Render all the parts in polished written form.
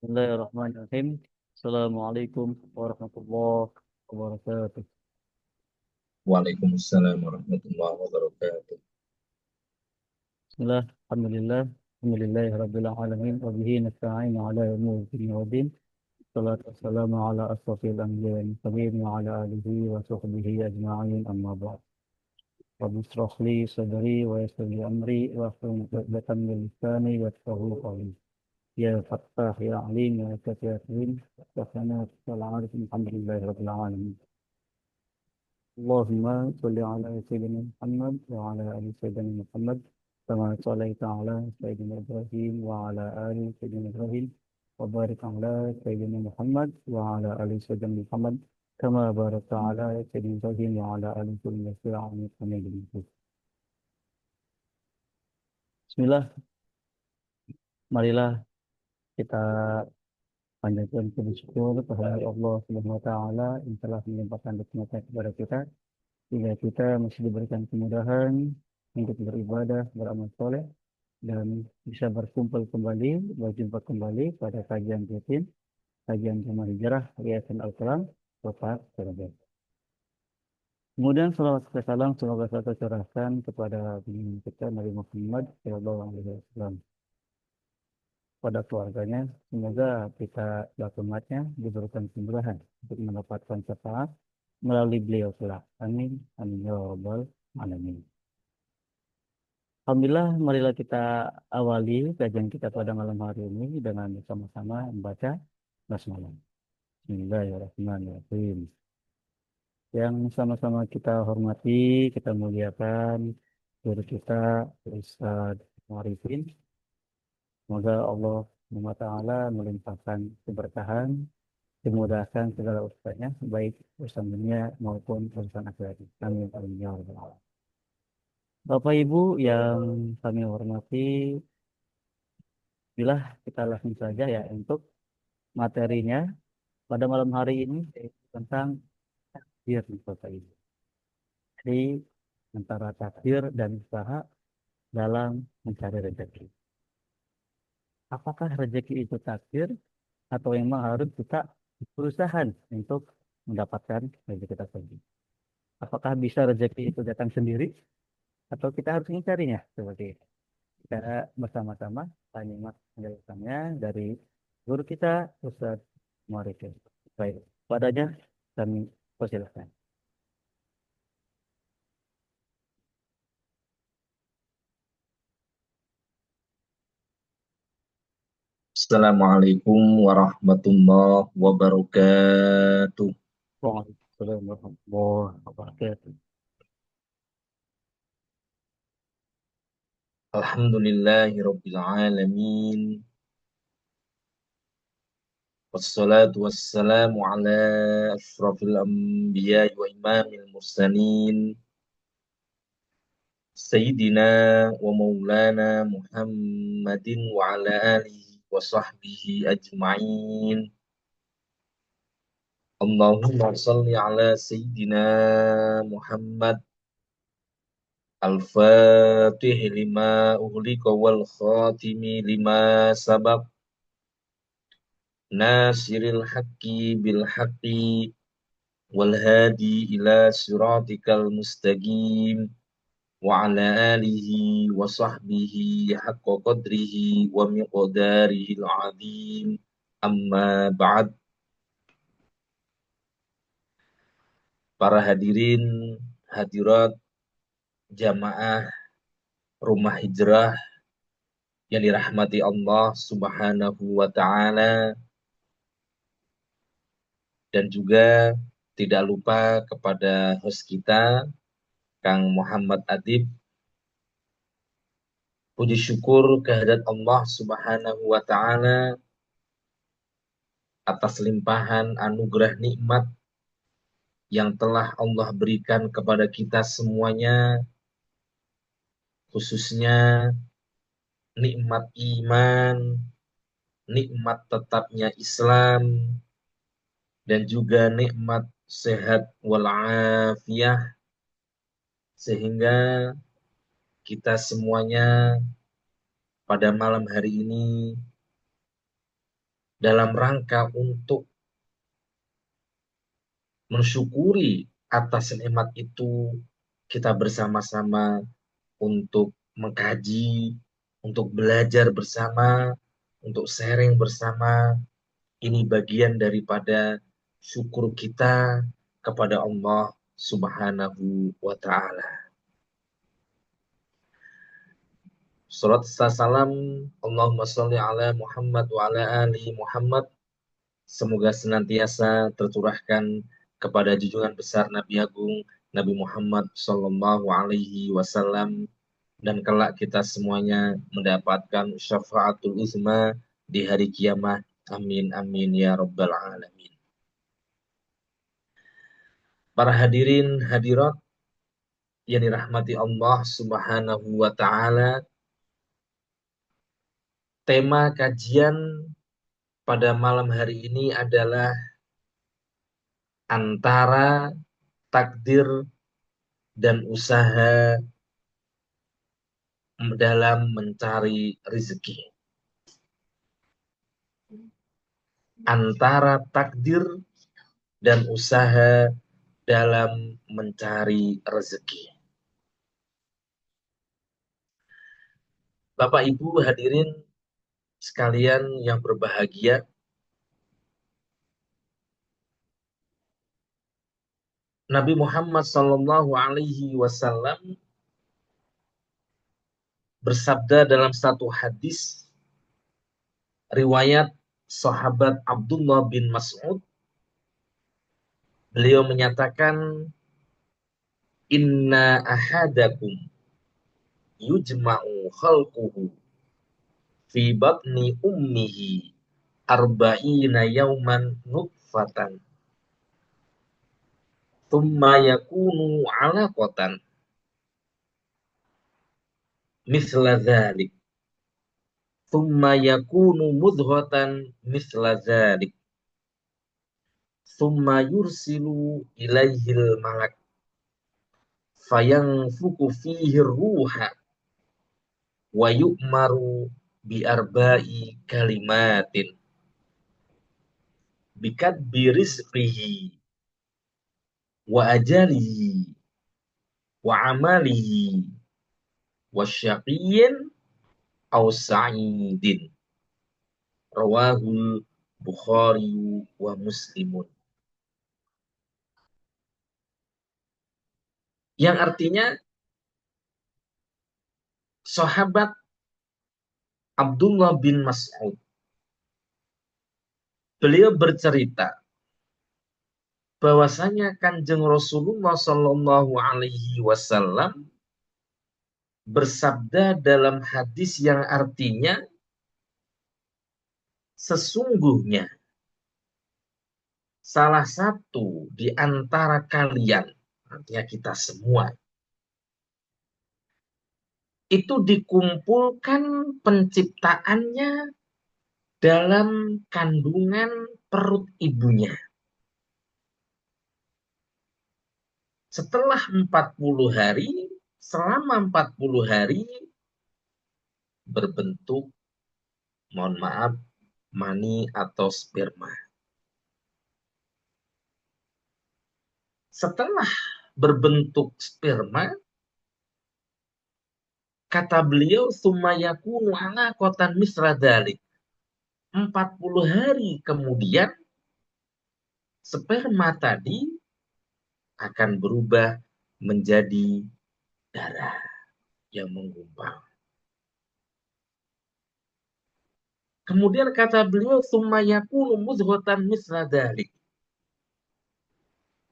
Bismillahirrahmanirrahim. Assalamualaikum warahmatullahi wabarakatuh. Waalaikumsalam warahmatullahi wabarakatuh. Bismillah, alhamdulillah, alhamdulillahirabbil alamin wa bihi nasta'inu ala umuri dunya waddin. Salatu wassalamu ala asrofil anbiya'i wal mursalin wa ala alihi wa sahbihi ajma'in amma ba'd. Rabbi ishrah li sadri wa yassir li amri wa hlul 'uqdatam min lisani yafqahu qawli. Ya Fattah ya Alim ya Kafirin. Alhamdulillahirabbil alamin. اللهم صل على سيدنا محمد وعلى آل سيدنا محمد كما صليت على سيدنا إبراهيم وعلى آل سيدنا إبراهيم وبارك على سيدنا محمد وعلى آل سيدنا محمد كما باركت على سيدنا إبراهيم وعلى آل سيدنا إبراهيم في العالمين. Bismillah, marilah kita panjatkan puji syukur kepada Allah Subhanahu wa taala yang telah melimpahkan nikmatnya kepada kita sehingga kita masih diberikan kemudahan untuk beribadah, beramal soleh, dan bisa berkumpul kembali, berjumpa kembali pada kajian rutin, kajian Jamaah Hijrah, Yayasan Al-Qalam, Kota Surabaya. Kemudian salawat dan salam semoga selalu tercurahkan kepada pimpinan kita Nabi Muhammad SAW, pada keluarganya. Semoga kita dan umatnya diberikan kemudahan untuk mendapatkan syafaat melalui beliau kelak. Amin. Amin ya rabbal alamin. Alhamdulillah, marilah kita awali kajian kita pada malam hari ini dengan sama-sama membaca basmalah. Bismillahirrahmanirrahim. Yang sama-sama kita hormati, kita muliakan guru kita, Ustaz Marifin. Semoga Allah SWT melimpahkan keberkahan, dimudahkan segala urusannya, baik urusan dunia maupun urusan akhirat. Amin. Amin. Ya Rabbal Alamin. Bapak Ibu yang kami hormati, bila kita langsung saja ya untuk materinya pada malam hari ini yaitu tentang takdir Bapak Ibu. Jadi antara takdir dan usaha dalam mencari rezeki. Apakah rezeki itu takdir atau memang harus kita berusaha untuk mendapatkan rezeki tersebut? Apakah bisa rezeki itu datang sendiri atau kita harus mencarinya seperti itu? Kita bersama-sama menyimak penjelasannya dari guru kita Ustaz Muarifin. Baik, padanya kami persilakan. Assalamualaikum warahmatullahi wabarakatuh. Waalaikumsalam warahmatullahi wabarakatuh. Alhamdulillahi rabbil alamin. Wassalatu wassalamu ala ashrafil anbiya wa imamil mursalin. Sayyidina wa maulana Muhammadin wa ala alihi wa sahbihi ajma'in. Allahumma salli ala Sayyidina Muhammad Al-Fatih lima ughliqa wal khatimi lima sabab nasiril haqqi bil haqqi wal hadi ila siratikal mustaqim wa ala alihi wa sahbihi haqqa qadrihi wa miqdarihil azim amma ba'd. Para hadirin hadirat jamaah rumah hijrah yang dirahmati Allah Subhanahu wa taala, dan juga tidak lupa kepada host kita Kang Muhammad Adib. Puji syukur kehadirat Allah Subhanahu wa taala atas limpahan anugerah nikmat yang telah Allah berikan kepada kita semuanya, khususnya nikmat iman, nikmat tetapnya Islam, dan juga nikmat sehat walafiat, sehingga kita semuanya pada malam hari ini dalam rangka untuk mensyukuri atas nikmat itu, kita bersama-sama untuk mengkaji, untuk belajar bersama, untuk sharing bersama. Ini bagian daripada syukur kita kepada Allah Subhanahu wa Ta'ala. Surat salam, Allahumma sholli ala Muhammad wa ala ali Muhammad. Semoga senantiasa tercurahkan kepada junjungan besar Nabi Agung Nabi Muhammad Sallallahu Alaihi Wasallam, dan kelak kita semuanya mendapatkan syafaatul uzma di hari kiamat. Amin amin ya rabbal alamin. Para hadirin hadirat yang dirahmati Allah Subhanahu wa Ta'ala, tema kajian pada malam hari ini adalah antara takdir dan usaha dalam mencari rezeki. Antara takdir dan usaha dalam mencari rezeki. Bapak Ibu hadirin sekalian yang berbahagia, Nabi Muhammad Sallallahu Alaihi Wasallam bersabda dalam satu hadis riwayat sahabat Abdullah bin Mas'ud. Beliau menyatakan, inna ahadakum yujma'u khalquhu fi batni ummihi arba'ina yawman nutfatan thumma yakunu alaqatan misla dzalik thumma yakunu mudghatan misla dzalik thumma yursilu ilaihil malak fayanfuku fihi ruha wa yu'maru bi arba'i kalimatin bikadbi rizqihi wa ajalihi wa amalihi wa syaqiyyin aw sa'idin. Rawahul Bukhari wa Muslimun. Yang artinya sahabat Abdullah bin Mas'ud, beliau bercerita bahwasanya Kanjeng Rasulullah Shallallahu Alaihi Wasallam bersabda dalam hadis yang artinya, sesungguhnya salah satu di antara kalian, artinya kita semua, itu dikumpulkan penciptaannya dalam kandungan perut ibunya. Setelah 40 hari, selama 40 hari berbentuk, mohon maaf, mani atau sperma. Setelah berbentuk sperma, kata beliau, sumayakunu ala kotan misradalik. 40 hari kemudian, sperma tadi akan berubah menjadi darah yang menggumpal. Kemudian kata beliau, sumayakunu mudghatan misradalik.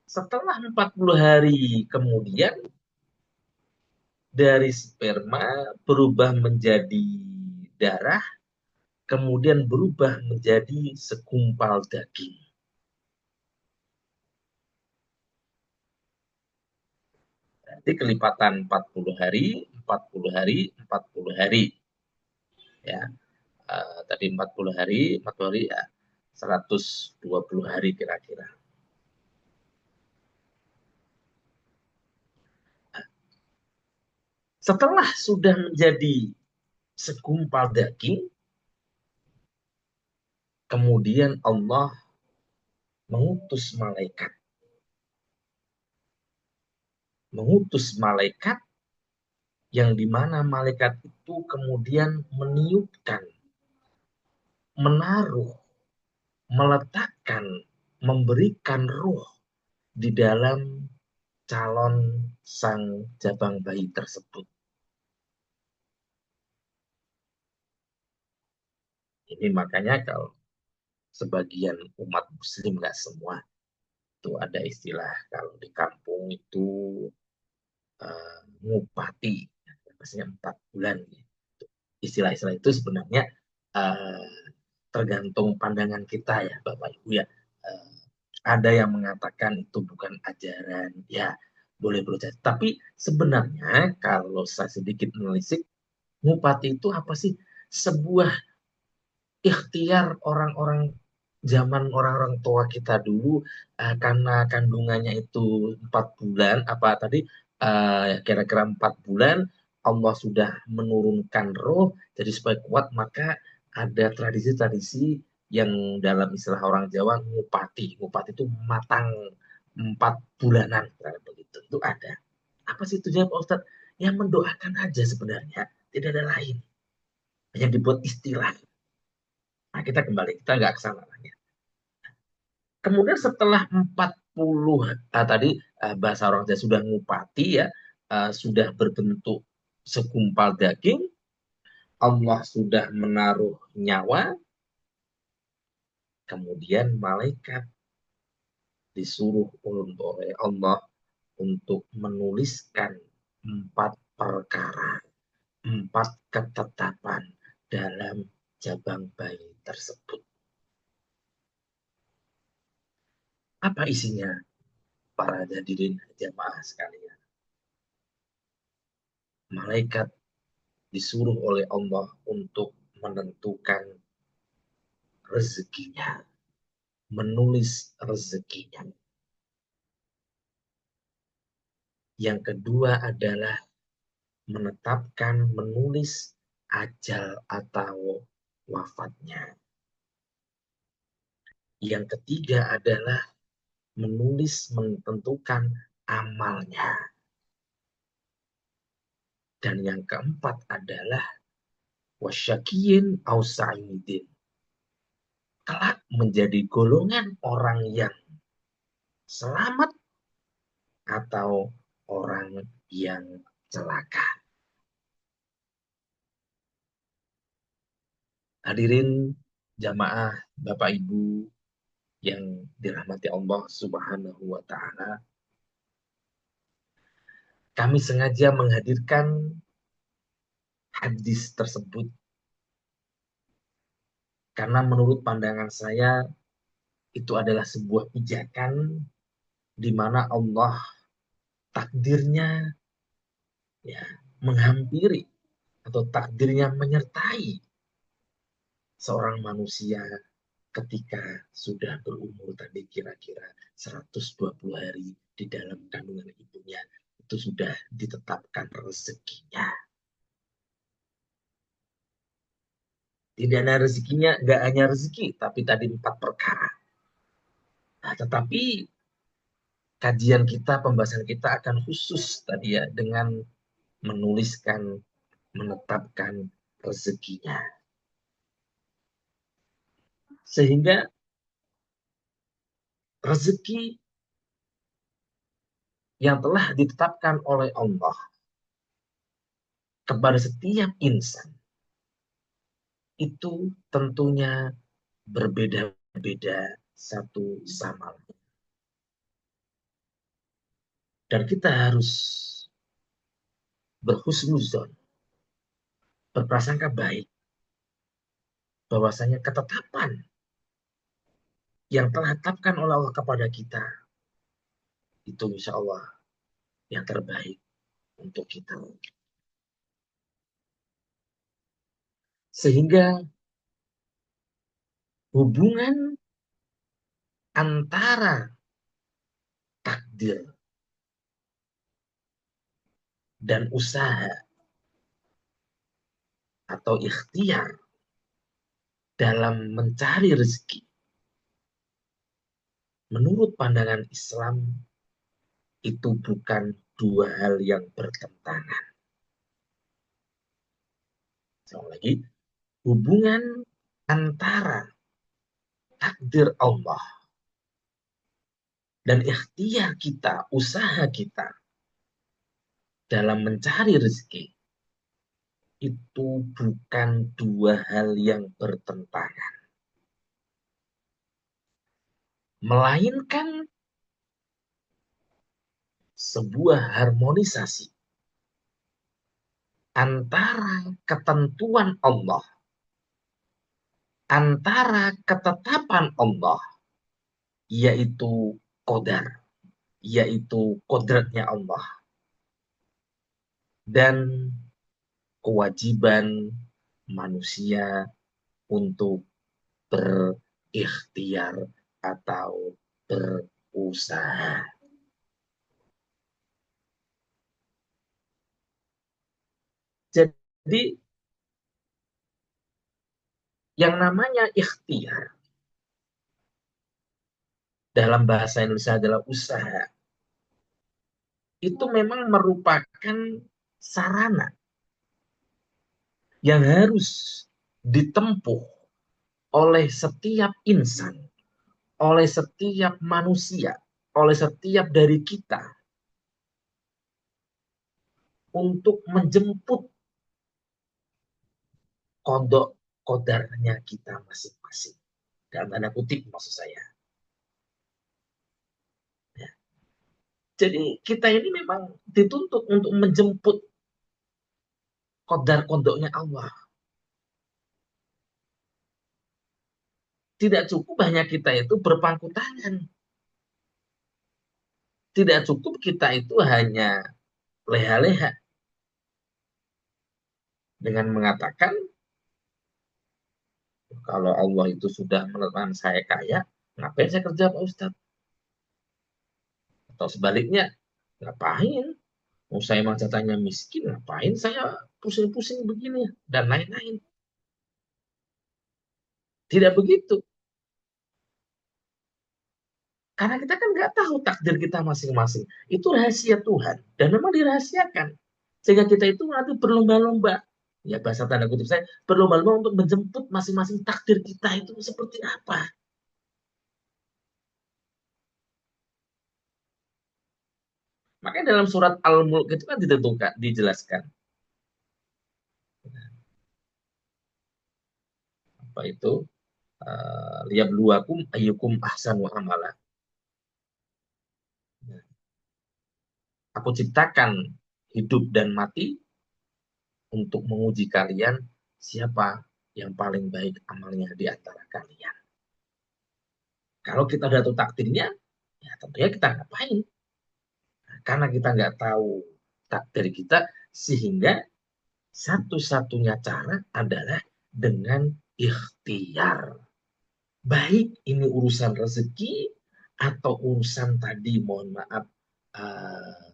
Setelah 40 hari kemudian, dari sperma berubah menjadi darah, kemudian berubah menjadi segumpal daging. Berarti kelipatan 40 hari, 40 hari, 40 hari. Ya. Tadi 40 hari, 40 hari ya 120 hari kira-kira. Setelah sudah menjadi segumpal daging, Kemudian Allah mengutus malaikat. Mengutus malaikat yang dimana malaikat itu kemudian meniupkan, menaruh, meletakkan, memberikan ruh di dalam calon sang jabang bayi tersebut. Ini makanya kalau sebagian umat muslim, nggak semua, itu ada istilah kalau di kampung itu ngupati, maksudnya 4 bulan. Istilah-istilah itu sebenarnya uh, tergantung pandangan kita ya Bapak Ibu ya. Uh, ada yang mengatakan itu bukan ajaran, ya boleh berusaha. Tapi sebenarnya kalau saya sedikit menelisik, ngupati itu apa sih? Sebuah ikhtiar orang-orang zaman orang-orang tua kita dulu, karena kandungannya itu 4 bulan, apa tadi, kira-kira 4 bulan Allah sudah menurunkan roh, jadi supaya kuat maka ada tradisi-tradisi yang dalam istilah orang Jawa ngupati. Ngupati itu matang 4 bulanan, begitu. Itu ada. Apa sih tujuannya Pak Ustadz? Yang mendoakan aja sebenarnya, tidak ada lain. Hanya dibuat istilah. Nah, kita kembali, kita nggak ke sana lagi. Kemudian setelah 40 tadi, bahasa orang Jawa sudah ngupati ya, sudah berbentuk segumpal daging, Allah sudah menaruh nyawa, kemudian malaikat disuruh oleh Allah untuk menuliskan 4 perkara, 4 ketetapan dalam jabang bayi tersebut. Apa isinya, para hadirin jamaah sekalian? Malaikat disuruh oleh Allah untuk menentukan rezekinya, menulis rezekinya. Yang kedua adalah menetapkan, menulis ajal atau wafatnya. Yang ketiga adalah menulis, menentukan amalnya. Dan yang keempat adalah wasyakiyin au sa'idin. Kelak menjadi golongan orang yang selamat atau orang yang celaka. Hadirin jamaah Bapak Ibu yang dirahmati Allah Subhanahu wa taala, kami sengaja menghadirkan hadis tersebut karena menurut pandangan saya itu adalah sebuah pijakan di mana Allah takdirnya ya menghampiri atau takdirnya menyertai seorang manusia ketika sudah berumur tadi kira-kira 120 hari di dalam kandungan ibunya, itu sudah ditetapkan rezekinya. Tidak hanya rezekinya, nggak hanya rezeki, tapi tadi 4 perkara. Nah, tetapi kajian kita, pembahasan kita akan khusus tadi ya dengan menuliskan, menetapkan rezekinya. Sehingga rezeki yang telah ditetapkan oleh Allah kepada setiap insan itu tentunya berbeda-beda satu sama lain. Dan kita harus berhusnuzon, berprasangka baik, bahwasanya ketetapan yang telah ditetapkan oleh Allah kepada kita, itu insya Allah yang terbaik untuk kita. Sehingga hubungan antara takdir dan usaha atau ikhtiar dalam mencari rezeki, menurut pandangan Islam, itu bukan dua hal yang bertentangan. Sekali lagi, hubungan antara takdir Allah dan ikhtiar kita, usaha kita dalam mencari rezeki, itu bukan dua hal yang bertentangan. Melainkan sebuah harmonisasi antara ketentuan Allah, antara ketetapan Allah, yaitu qadar, yaitu kodratnya Allah, dan kewajiban manusia untuk berikhtiar atau berusaha. Jadi yang namanya ikhtiar dalam bahasa Indonesia adalah usaha. Itu memang merupakan sarana yang harus ditempuh oleh setiap insan, oleh setiap manusia, oleh setiap dari kita untuk menjemput kodok kodarnya kita masing-masing. Dalam tanda kutip maksud saya. Ya. Jadi kita ini memang dituntut untuk menjemput kodar-kodoknya Allah. Tidak cukup hanya kita itu berpangku tangan. Tidak cukup kita itu hanya leha-leha dengan mengatakan kalau Allah itu sudah menetapkan saya kaya, ngapain saya kerja Pak Ustadz? Atau sebaliknya, ngapain? Mau saya emang katanya miskin, ngapain saya pusing-pusing begini dan lain-lain. Tidak begitu. Karena kita kan nggak tahu takdir kita masing-masing. Itu rahasia Tuhan. Dan memang dirahasiakan. Sehingga kita itu nanti berlomba-lomba. Ya bahasa tanda kutip saya, berlomba-lomba untuk menjemput masing-masing takdir kita itu seperti apa. Makanya dalam surat Al-Mulk itu kan ditentukan, dijelaskan. Apa itu? Liyabluwakum ayyukum ahsanu amala. Aku ciptakan hidup dan mati untuk menguji kalian siapa yang paling baik amalnya di antara kalian. Kalau kita udah tahu takdirnya, ya tentunya kita ngapain? Karena kita nggak tahu takdir kita, sehingga satu-satunya cara adalah dengan ikhtiar. Baik ini urusan rezeki atau urusan tadi, mohon maaf, uh,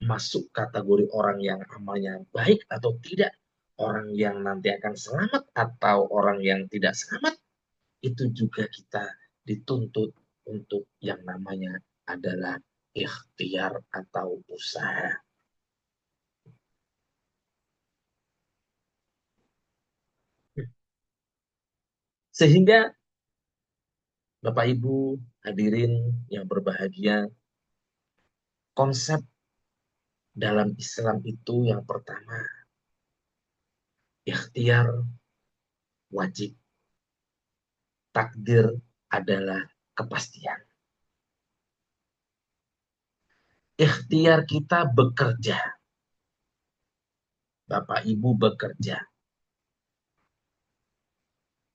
masuk kategori orang yang amalnya baik atau tidak, orang yang nanti akan selamat atau orang yang tidak selamat, itu juga kita dituntut untuk yang namanya adalah ikhtiar atau usaha. Sehingga Bapak Ibu hadirin yang berbahagia, konsep dalam Islam itu yang pertama, ikhtiar wajib, takdir adalah kepastian. Ikhtiar kita bekerja, Bapak Ibu bekerja.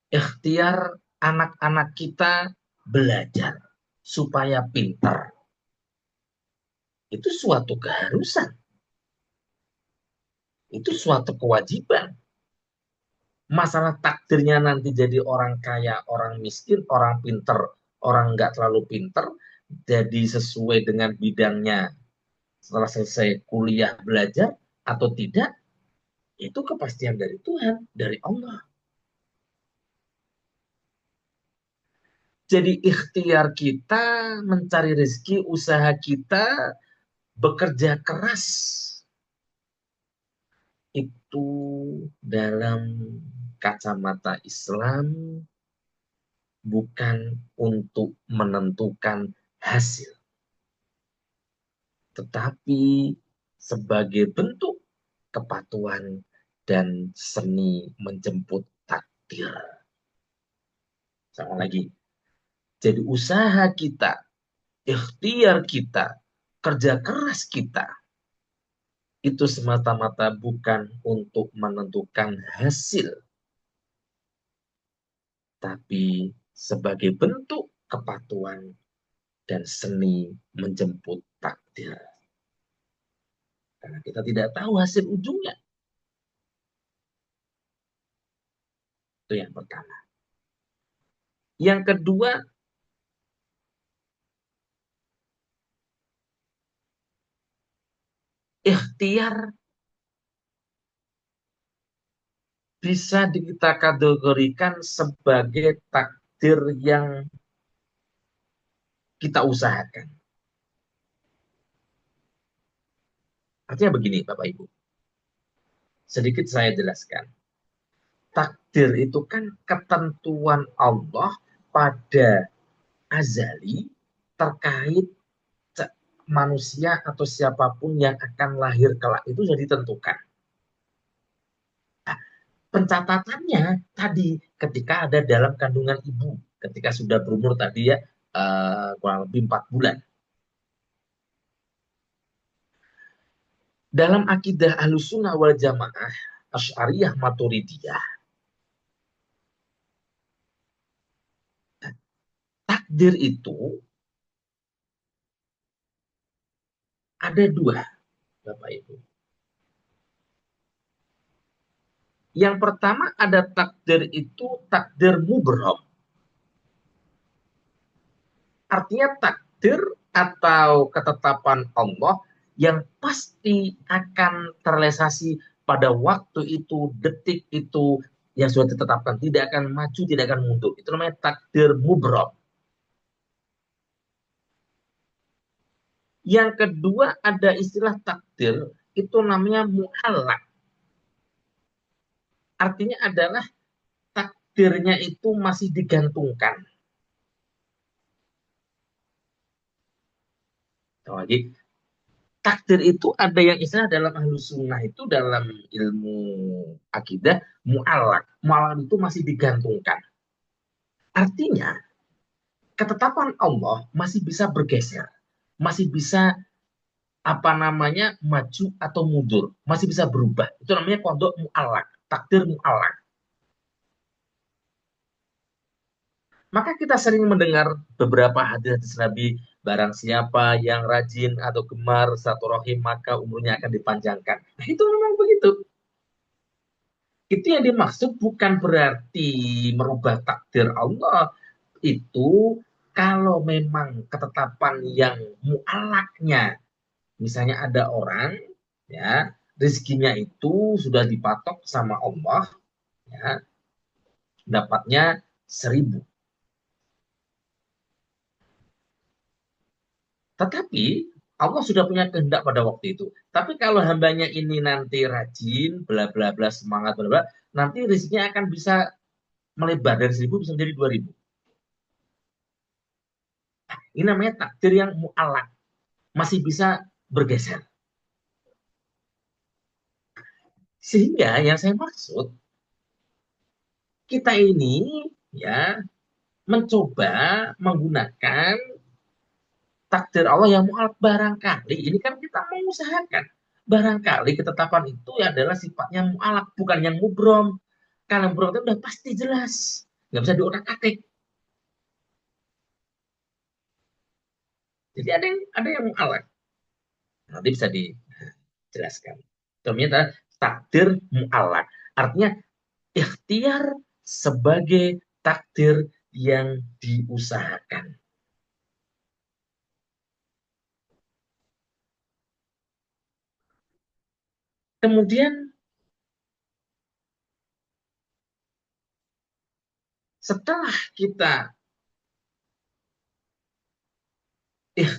Ikhtiar anak-anak kita belajar supaya pintar. Itu suatu keharusan. Itu suatu kewajiban. Masalah takdirnya nanti jadi orang kaya, orang miskin, orang pintar, orang nggak terlalu pintar, jadi sesuai dengan bidangnya setelah selesai kuliah belajar atau tidak, itu kepastian dari Tuhan, dari Allah. Jadi ikhtiar kita mencari rezeki, usaha kita, bekerja keras itu dalam kacamata Islam bukan untuk menentukan hasil, tetapi sebagai bentuk kepatuhan dan seni menjemput takdir. Sama lagi, jadi usaha kita, ikhtiar kita, kerja keras kita, itu semata-mata bukan untuk menentukan hasil, tapi sebagai bentuk kepatuhan dan seni menjemput takdir. Karena kita tidak tahu hasil ujungnya. Itu yang pertama. Yang kedua, ikhtiar bisa kita kategorikan sebagai takdir yang kita usahakan. Artinya begini, Bapak Ibu. Sedikit saya jelaskan. Takdir itu kan ketentuan Allah pada azali terkait manusia atau siapapun yang akan lahir kelak itu sudah ditentukan. Nah, pencatatannya tadi ketika ada dalam kandungan ibu, ketika sudah berumur tadi ya kurang lebih 4 bulan. Dalam akidah Ahlussunnah wal Jamaah Asy'ariyah Maturidiyah, takdir itu ada dua, Bapak Ibu. Yang pertama ada takdir itu takdir mubrom. Artinya takdir atau ketetapan Allah yang pasti akan terrealisasi pada waktu itu, detik itu yang sudah ditetapkan. Tidak akan maju, tidak akan mundur. Itu namanya takdir mubrom. Yang kedua ada istilah takdir, itu namanya mu'allak. Artinya adalah takdirnya itu masih digantungkan. Lagi, takdir itu ada yang istilah dalam ahlus sunnah itu dalam ilmu akidah mu'allak. Mu'allak itu masih digantungkan. Artinya ketetapan Allah masih bisa bergeser, masih bisa apa namanya maju atau mundur, masih bisa berubah. Itu namanya kodok mu'allak, takdir mu'allak. Maka kita sering mendengar beberapa hadis Nabi, barang siapa yang rajin atau gemar satu rohim maka umurnya akan dipanjangkan. Nah, itu memang begitu. Itu yang dimaksud bukan berarti merubah takdir Allah. Itu kalau memang ketetapan yang mu'alaknya, misalnya ada orang ya rezekinya itu sudah dipatok sama Allah, ya dapatnya 1.000. Tetapi Allah sudah punya kehendak pada waktu itu. Tapi kalau hambanya ini nanti rajin, bla bla bla, semangat, bla bla, nanti rezekinya akan bisa melebar dari 1.000 bisa menjadi 2.000. Ini namanya takdir yang mu'alak, masih bisa bergeser. Sehingga yang saya maksud, kita ini ya mencoba menggunakan takdir Allah yang mu'alak barangkali. Ini kan kita mengusahakan. Barangkali ketetapan itu adalah sifatnya mu'alak, bukan yang mubrom. Kalau mubrom itu udah pasti jelas. Nggak bisa diotak-atik. Jadi ada yang mu'alak. Nanti bisa dijelaskan. Contohnya takdir mu'alak. Artinya ikhtiar sebagai takdir yang diusahakan. Kemudian setelah kita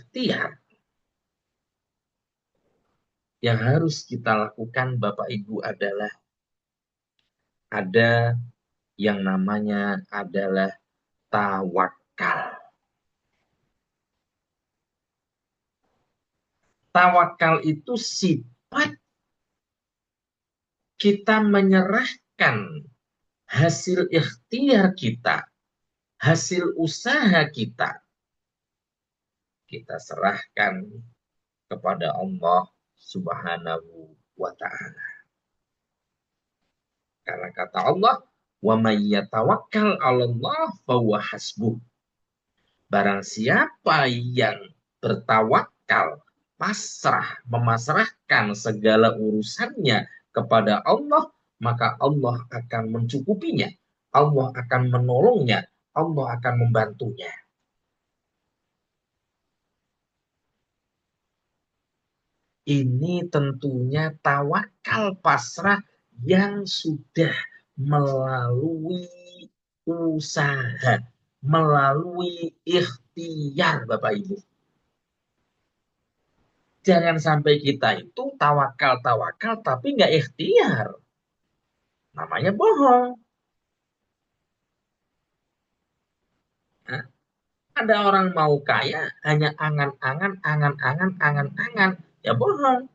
ikhtiar yang harus kita lakukan Bapak Ibu adalah ada yang namanya adalah tawakal. Tawakal itu sifat kita menyerahkan hasil ikhtiar kita, hasil usaha kita, kita serahkan kepada Allah Subhanahu wa Ta'ala. Karena kata Allah, "Wa may yatawakkal 'alallah fahuwa hasbuh." Barang siapa yang bertawakal, pasrah, memasrahkan segala urusannya kepada Allah, maka Allah akan mencukupinya. Allah akan menolongnya. Allah akan membantunya. Ini tentunya tawakal pasrah yang sudah melalui usaha, melalui ikhtiar Bapak Ibu. Jangan sampai kita itu tawakal-tawakal tapi nggak ikhtiar. Namanya bohong. Nah, ada orang mau kaya hanya angan-angan, angan-angan, angan-angan. Ya bohong.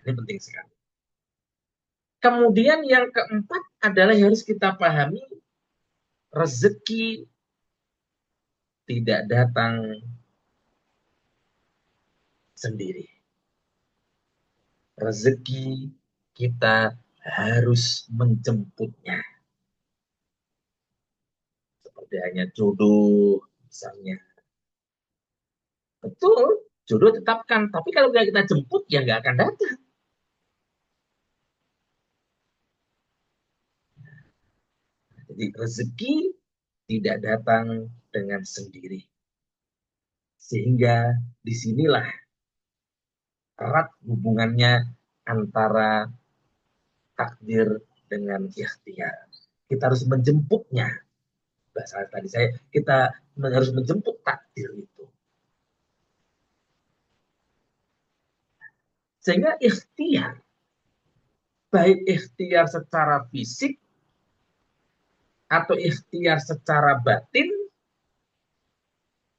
Ini penting sekali. Kemudian yang keempat adalah yang harus kita pahami, rezeki tidak datang sendiri. Rezeki kita harus menjemputnya. Seperti hanya jodoh misalnya. Betul, jodoh tetapkan. Tapi kalau nggak kita jemput, ya nggak akan datang. Jadi rezeki tidak datang dengan sendiri. Sehingga disinilah erat hubungannya antara takdir dengan ikhtiar. Kita harus menjemputnya. Bahasa tadi kita harus menjemput takdir itu. Sehingga ikhtiar, baik ikhtiar secara fisik atau ikhtiar secara batin,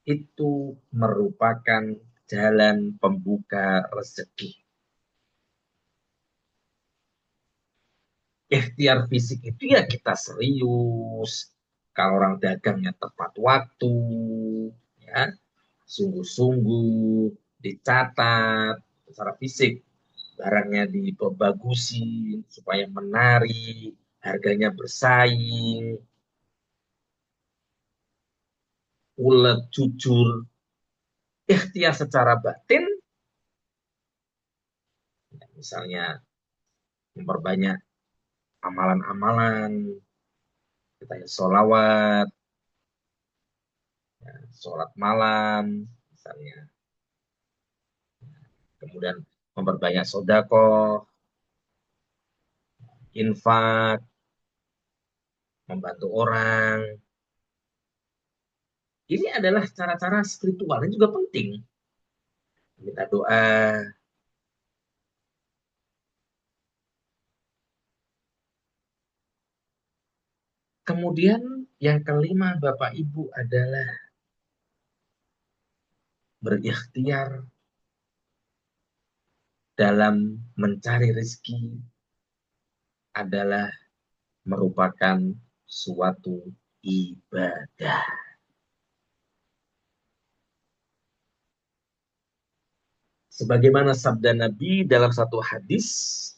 itu merupakan jalan pembuka rezeki. Ikhtiar fisik itu ya kita serius. Kalau orang dagangnya tepat waktu, ya, sungguh-sungguh, dicatat secara fisik, barangnya dibagusin supaya menarik, harganya bersaing, ulet, jujur. Ikhtiar secara batin, misalnya memperbanyak amalan-amalan, kita sholawat, ya, sholat malam, misalnya. Kemudian memperbanyak sodako, infak, membantu orang. Ini adalah cara-cara spiritual yang juga penting. Minta doa. Kemudian yang kelima Bapak Ibu adalah berikhtiar dalam mencari rezeki adalah merupakan suatu ibadah. Sebagaimana sabda Nabi dalam satu hadis,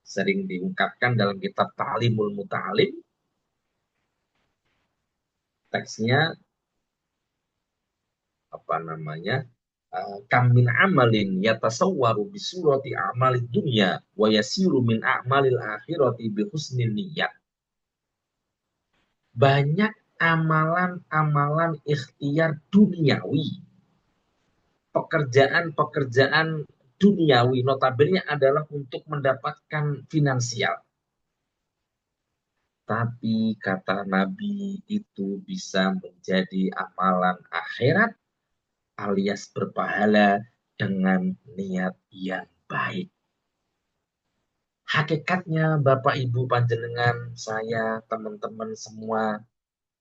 sering diungkapkan dalam kitab Ta'limul Muta'alim, teksnya apa namanya, kam min amalin yatasawwaru bisurati a'malid dunya wa yasiru min a'malil akhirati bi husnil niyat. Banyak amalan-amalan ikhtiar duniawi, pekerjaan-pekerjaan duniawi, notabene adalah untuk mendapatkan finansial. Tapi kata Nabi itu bisa menjadi amalan akhirat alias berpahala dengan niat yang baik. Hakikatnya Bapak Ibu panjenengan, saya, teman-teman semua,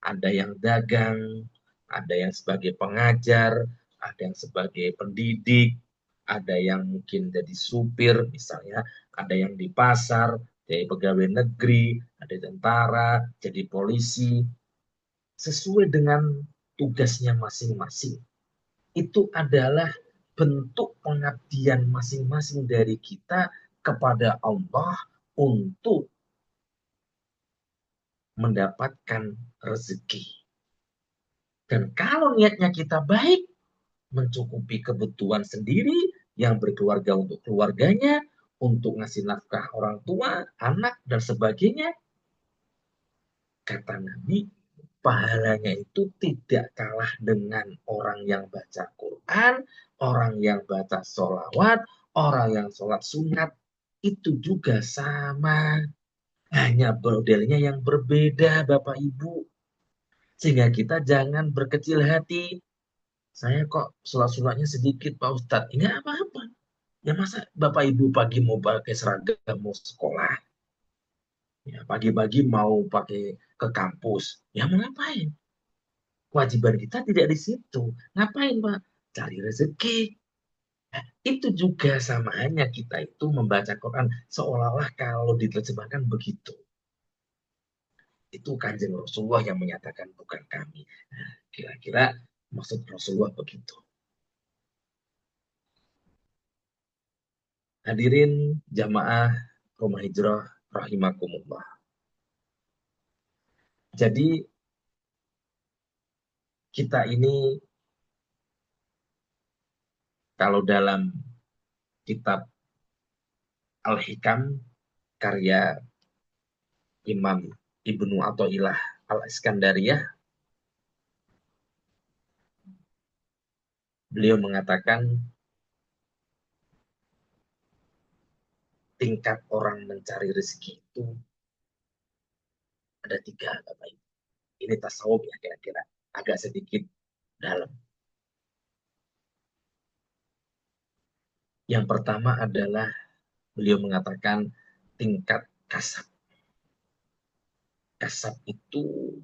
ada yang dagang, ada yang sebagai pengajar, ada yang sebagai pendidik, ada yang mungkin jadi supir misalnya, ada yang di pasar, jadi pegawai negeri, ada tentara, jadi polisi, sesuai dengan tugasnya masing-masing. Itu adalah bentuk pengabdian masing-masing dari kita kepada Allah untuk mendapatkan rezeki. Dan kalau niatnya kita baik, mencukupi kebutuhan sendiri, yang berkeluarga untuk keluarganya, untuk ngasih nafkah orang tua, anak, dan sebagainya, kata Nabi, pahalanya itu tidak kalah dengan orang yang baca Quran, orang yang baca sholawat, orang yang sholat sunat, itu juga sama. Hanya modelnya yang berbeda, Bapak Ibu. Sehingga kita jangan berkecil hati. Saya kok sholat-sholatnya sedikit, Pak Ustadz. Ini apa-apa. Ya masa Bapak Ibu pagi mau pakai seragam, mau sekolah. Ya, pagi-pagi mau pakai ke kampus. Ya mau ngapain? Kewajiban kita tidak di situ. Ngapain, Pak? Cari rezeki. Nah, itu juga sama hanya kita itu membaca Quran seolah-olah kalau diterjemahkan begitu. Itu Kanjeng Rasulullah yang menyatakan, bukan kami. Nah, kira-kira maksud Rasulullah begitu. Hadirin jamaah Rumah Hijrah rahimakumullah. Jadi kita ini kalau dalam kitab Al-Hikam karya Imam Ibnu Athaillah Al-Iskandariyah, beliau mengatakan tingkat orang mencari rezeki itu ada tiga, Bapak Ibu. Ini tasawuf ya kira-kira, agak sedikit dalam. Yang pertama adalah beliau mengatakan tingkat kasab. Kasab itu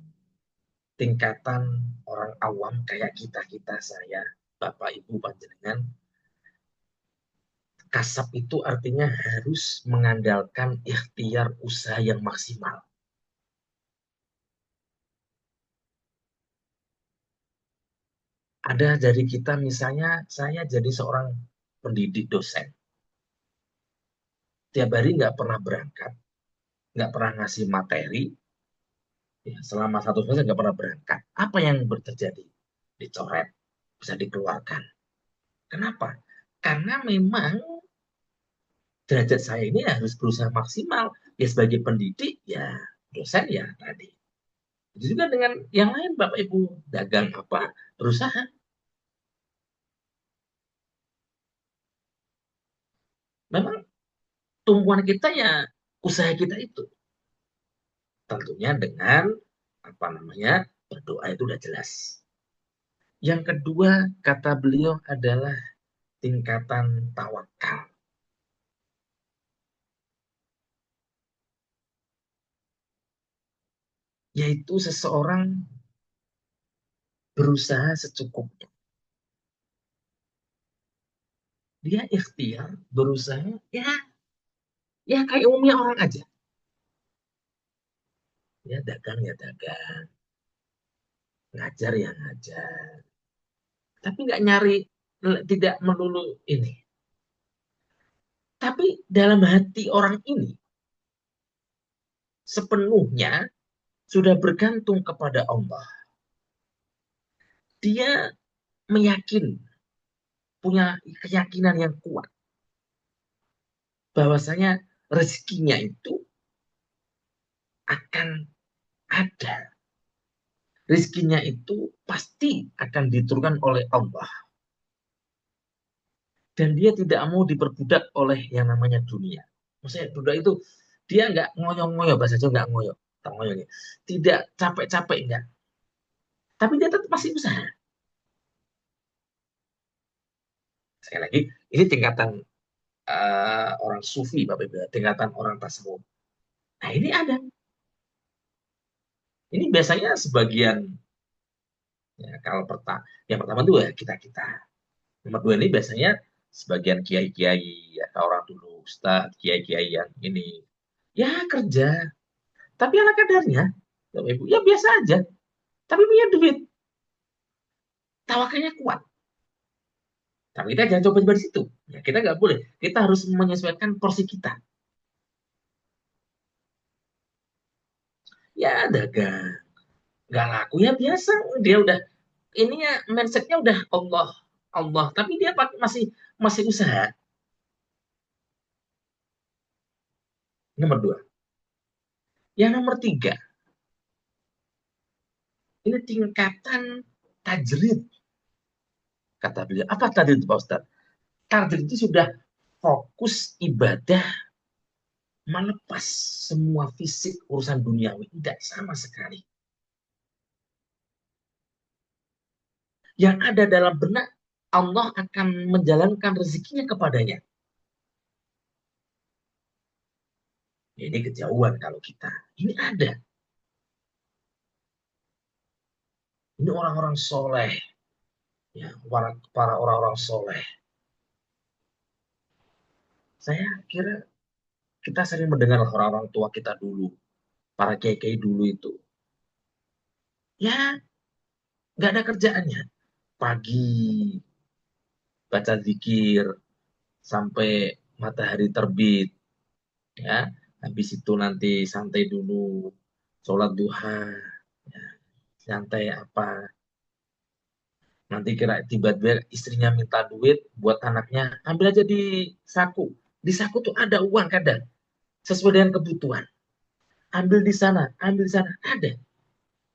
tingkatan orang awam kayak kita-kita, saya, Bapak Ibu panjenengan. Kasab itu artinya harus mengandalkan ikhtiar usaha yang maksimal. Ada dari kita misalnya, saya jadi seorang pendidik dosen. Tiap hari nggak pernah berangkat, nggak pernah ngasih materi, ya, selama 1 semester nggak pernah berangkat. Apa yang terjadi? Dicoret, bisa dikeluarkan. Kenapa? Karena memang derajat saya ini harus berusaha maksimal. Ya sebagai pendidik, ya dosen ya tadi. Itu juga dengan yang lain, Bapak Ibu, dagang apa, berusaha. Memang tumpuan kita ya usaha kita itu. Tentunya dengan apa namanya, berdoa itu udah jelas. Yang kedua, kata beliau adalah tingkatan tawakal. Yaitu seseorang berusaha secukupnya. Dia ikhtiar, berusaha, ya kayak umumnya orang aja. Ya dagang, ngajar ya ngajar. Tapi nggak nyari, tidak melulu ini. Tapi dalam hati orang ini sepenuhnya sudah bergantung kepada Allah. Dia meyakini, punya keyakinan yang kuat bahwasanya rezekinya itu akan ada. Rezekinya itu pasti akan diturunkan oleh Allah. Dan dia tidak mau diperbudak oleh yang namanya dunia. Maksudnya budak itu dia nggak ngoyo-ngoyo, bahasa Jawa nggak ngoyo. Tidak capek-capek enggak. Tapi dia tetap masih usaha. Sekali lagi, ini tingkatan orang sufi, Bapak Ibu, tingkatan orang tasawuf. Nah, ini ada. Ini biasanya sebagian, ya, kalau yang pertama itu ya kita-kita. Nomor dua ini biasanya sebagian kiai-kiai, ya, orang dulu, ustadz, kiai-kiai yang ini. Ya, kerja. Tapi ala kadarnya, Bapak Ibu, ya biasa aja. Tapi punya duit. Tawakalnya kuat. Tapi kita jangan coba-coba di situ. Ya, kita nggak boleh. Kita harus menyesuaikan porsi kita. Ya, dagang. Nggak laku, ya biasa. Dia udah, ininya mindsetnya udah Allah. Allah. Tapi dia masih masih usaha. Nomor dua. Yang nomor tiga, ini tingkatan tajrid. Kata beliau, apa tajrid Pak Ustadz? Tajrid itu sudah fokus ibadah, melepas semua fisik urusan duniawi. Tidak sama sekali. Yang ada dalam benak, Allah akan menjalankan rezekinya kepadanya. Ini kejauhan kalau kita. Ini ada. Ini orang-orang soleh. Ya, para orang-orang soleh. Saya kira kita sering mendengar orang-orang tua kita dulu. Para kiai-kiai dulu itu. Ya, nggak ada kerjaannya. Pagi baca zikir sampai matahari terbit. Ya, habis itu nanti santai dulu. Sholat duha. Ya, santai apa. Nanti kira tiba-tiba istrinya minta duit buat anaknya, ambil aja di saku. Di saku tuh ada uang kadang, sesuai dengan kebutuhan. Ambil di sana, ada.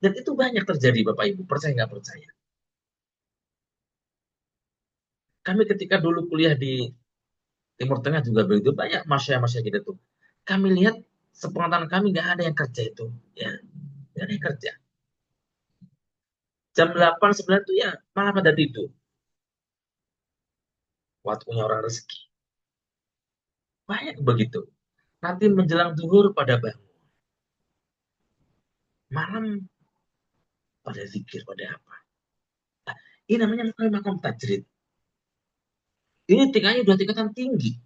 Dan itu banyak terjadi Bapak Ibu, percaya nggak percaya. Kami ketika dulu kuliah di Timur Tengah juga begitu, banyak masya-masya gitu tuh. Kami lihat, sepengetahuan kami nggak ada yang kerja itu. Ya, nggak ada yang kerja. Jam 8, 9 tuh ya malah pada tidur. Waktunya orang rezeki. Banyak begitu. Nanti menjelang zuhur pada bangun. Malam pada zikir, pada apa. Nah, ini namanya makam tajrid. Ini tingkatnya udah tingkatan tinggi.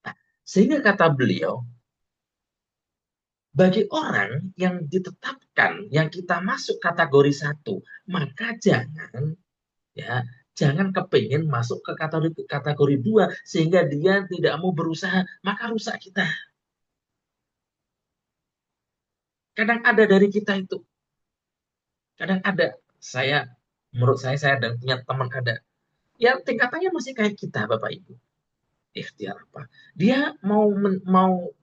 Nah, sehingga kata beliau, bagi orang yang ditetapkan, yang kita masuk kategori satu, maka ya, jangan kepingin masuk ke kategori dua, sehingga dia tidak mau berusaha, maka rusak kita. Kadang ada dari kita itu, kadang ada. Menurut saya dan punya teman ada, yang tingkatannya masih kayak kita, Bapak Ibu. Ikhtiar apa? Dia mau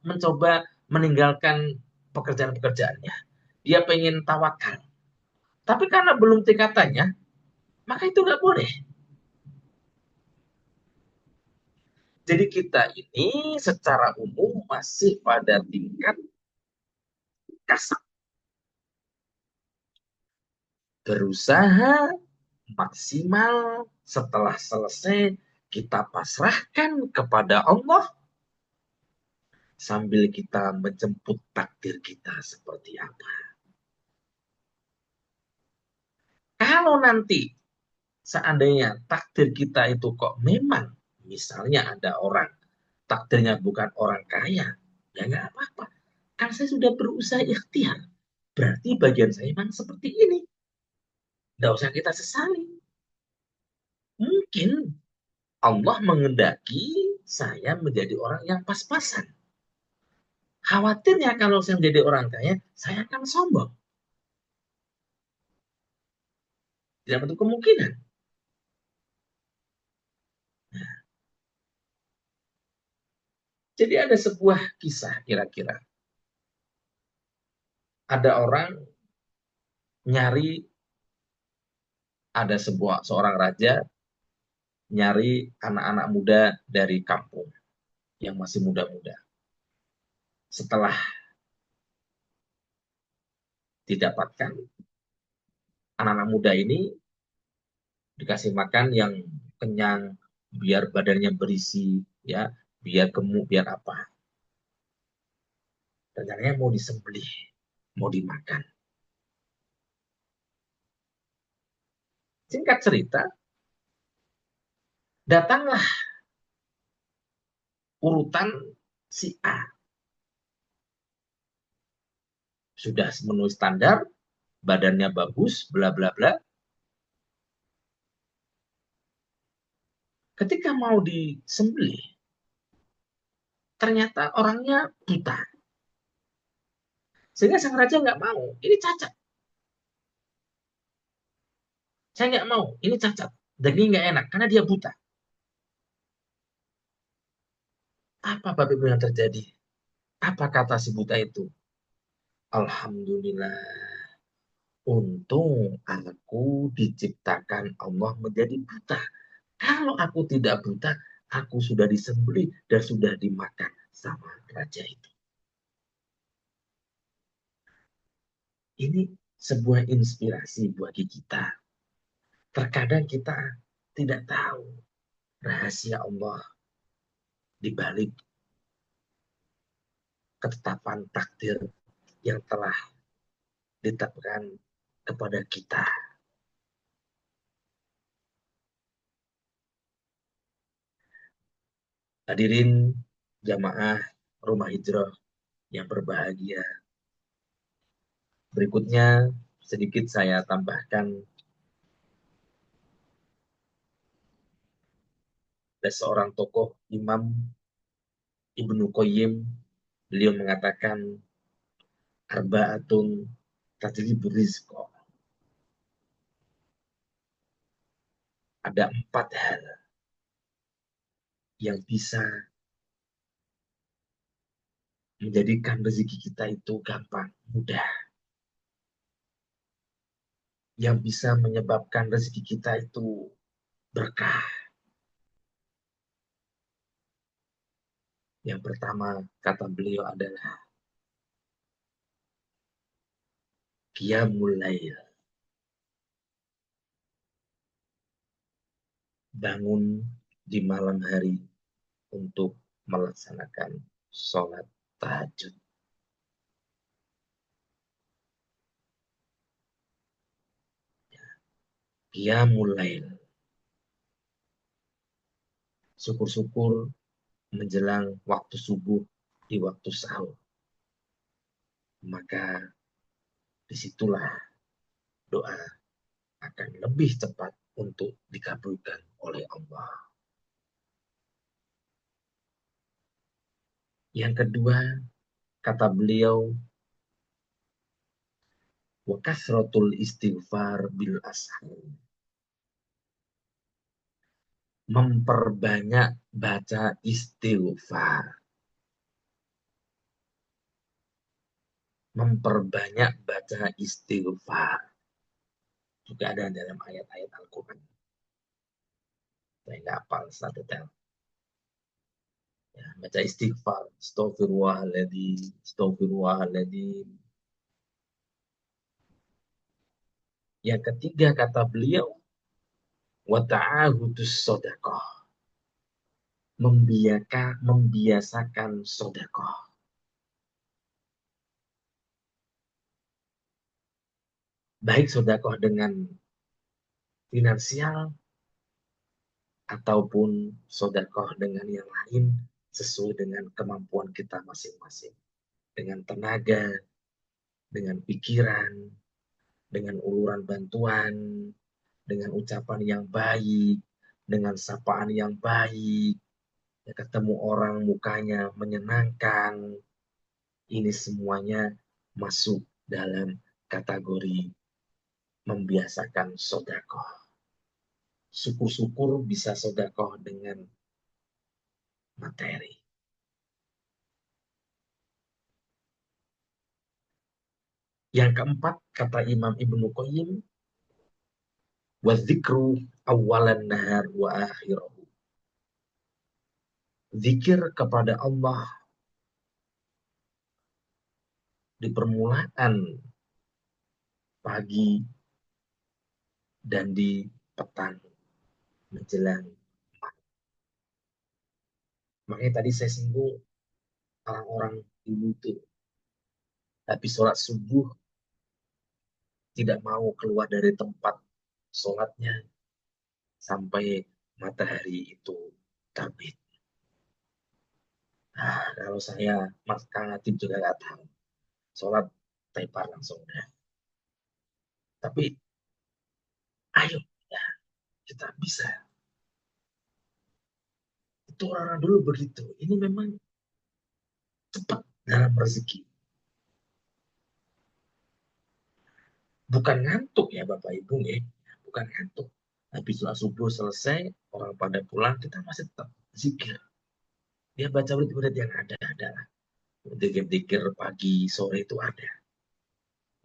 mencoba meninggalkan pekerjaan-pekerjaannya. Dia pengen tawakal. Tapi karena belum tingkatannya, maka itu nggak boleh. Jadi kita ini secara umum masih pada tingkat kasar. Berusaha maksimal, setelah selesai kita pasrahkan kepada Allah sambil kita menjemput takdir kita seperti apa. Kalau nanti seandainya takdir kita itu kok memang, misalnya ada orang takdirnya bukan orang kaya, ya nggak apa-apa. Kan saya sudah berusaha ikhtiar. Berarti bagian saya memang seperti ini. Nggak usah kita sesali. Mungkin Allah mengendaki saya menjadi orang yang pas-pasan. Khawatirnya kalau saya menjadi orang kaya, saya akan sombong. Tidak menutup kemungkinan. Jadi ada sebuah kisah kira-kira. Ada orang nyari, ada seorang raja nyari anak-anak muda dari kampung yang masih muda-muda. setelah didapatkan, anak-anak muda ini dikasih makan yang kenyang, biar badannya berisi, ya, biar gemuk, biar apa. Rencananya mau disembelih, mau dimakan. Singkat cerita, datanglah urutan si A. Sudah memenuhi standar, badannya bagus, bla bla bla. Ketika mau disembelih, ternyata orangnya buta. Sehingga sang raja nggak mau, ini cacat. Saya nggak mau, ini cacat. Daging nggak enak, karena dia buta. Apa Bapak Ibu yang terjadi? Apa kata si buta itu? Alhamdulillah, untung aku diciptakan Allah menjadi buta. Kalau aku tidak buta, aku sudah disembelih dan sudah dimakan sama raja itu. Ini sebuah inspirasi bagi kita. Terkadang kita tidak tahu rahasia Allah di balik ketetapan takdir yang telah ditetapkan kepada kita. Hadirin jamaah rumah hijrah yang berbahagia. Berikutnya sedikit saya tambahkan, ada seorang tokoh Imam Ibnu Qayyim, beliau mengatakan arbaatun tajlibur rizqa. Ada 4 hal yang bisa menjadikan rezeki kita itu gampang, mudah. Yang bisa menyebabkan rezeki kita itu berkah. Yang pertama, kata beliau adalah qiyamul lail. Bangun di malam hari untuk melaksanakan sholat tahajud. Qiyamul lail. Syukur-syukur menjelang waktu subuh di waktu sahur. Maka disitulah doa akan lebih cepat untuk dikabulkan oleh Allah. Yang kedua, kata beliau, wa kasratul istighfar bil ashar. Memperbanyak baca istighfar. Memperbanyak baca istighfar. Juga ada dalam ayat-ayat Al-Quran. Saya nggak hafal secara detail. Ya, baca istighfar. Astaghfirullahaladzim. Astaghfirullahaladzim. Yang ketiga kata beliau, wa ta'ahudus sodaqah. Membiasakan sodakoh. Baik sodakoh dengan finansial ataupun sodakoh dengan yang lain sesuai dengan kemampuan kita masing-masing. Dengan tenaga, dengan pikiran, dengan uluran bantuan, dengan ucapan yang baik, dengan sapaan yang baik, ya, ketemu orang mukanya menyenangkan. Ini semuanya masuk dalam kategori membiasakan sodakoh. Syukur-syukur bisa sodakoh dengan materi. Yang keempat, kata Imam Ibnu Qayyim, wa dzikru awalan nahar wa akhirahu. Zikir kepada Allah di permulaan pagi dan di petang menjelang. Makanya tadi saya singgung orang-orang dulu itu habis sholat subuh tidak mau keluar dari tempat sholatnya sampai matahari itu terbit. Nah, kalau saya, Mas Kang Atip juga nggak tahu. Sholat tepar langsung udah. Tapi ayo ya, kita bisa. Itu orang dulu begitu. Ini memang cepat dalam rezeki. Bukan ngantuk ya Bapak Ibu ya. Bukan ngantuk. Habis sholat subuh selesai, orang pada pulang, kita masih tetap zikir. Dia baca wirid-wirid yang ada lah. Dikir-dikir pagi, sore itu ada.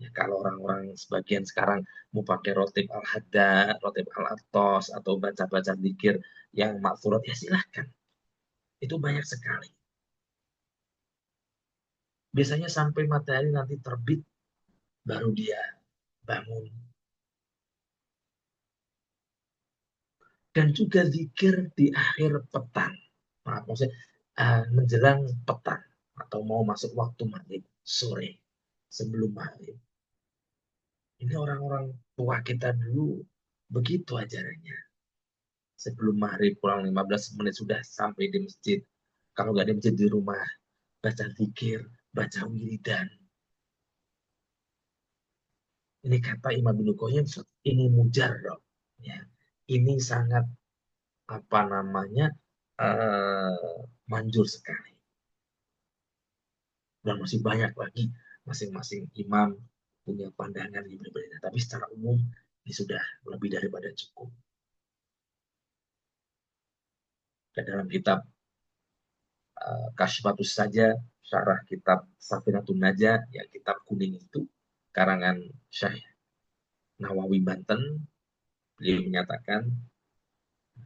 Ya, kalau orang-orang sebagian sekarang mau pakai rotib al-hada, rotib al-atos, atau baca-baca dikir yang makfurat, ya silahkan. Itu banyak sekali. Biasanya sampai matahari nanti terbit, baru dia bangun. Dan juga zikir di akhir petang. Maaf, maksudnya menjelang petang. Atau mau masuk waktu maghrib, sore, sebelum maghrib. Ini orang-orang tua kita dulu, begitu ajarannya. Sebelum maghrib kurang 15 menit sudah sampai di masjid. Kalau nggak di masjid, di rumah, baca zikir, baca wiridan. Ini kata Imam Ibnu Qayyim, ini mujarrab. Ya. Ini sangat apa namanya manjur sekali. Dan masih banyak lagi masing-masing imam punya pandangan yang berbeda. Tapi secara umum ini sudah lebih daripada cukup. Dan dalam kitab Kasyfatus saja, syarah kitab Safinatun Najah, ya kitab kuning itu, karangan Syekh Nawawi Banten, beliau menyatakan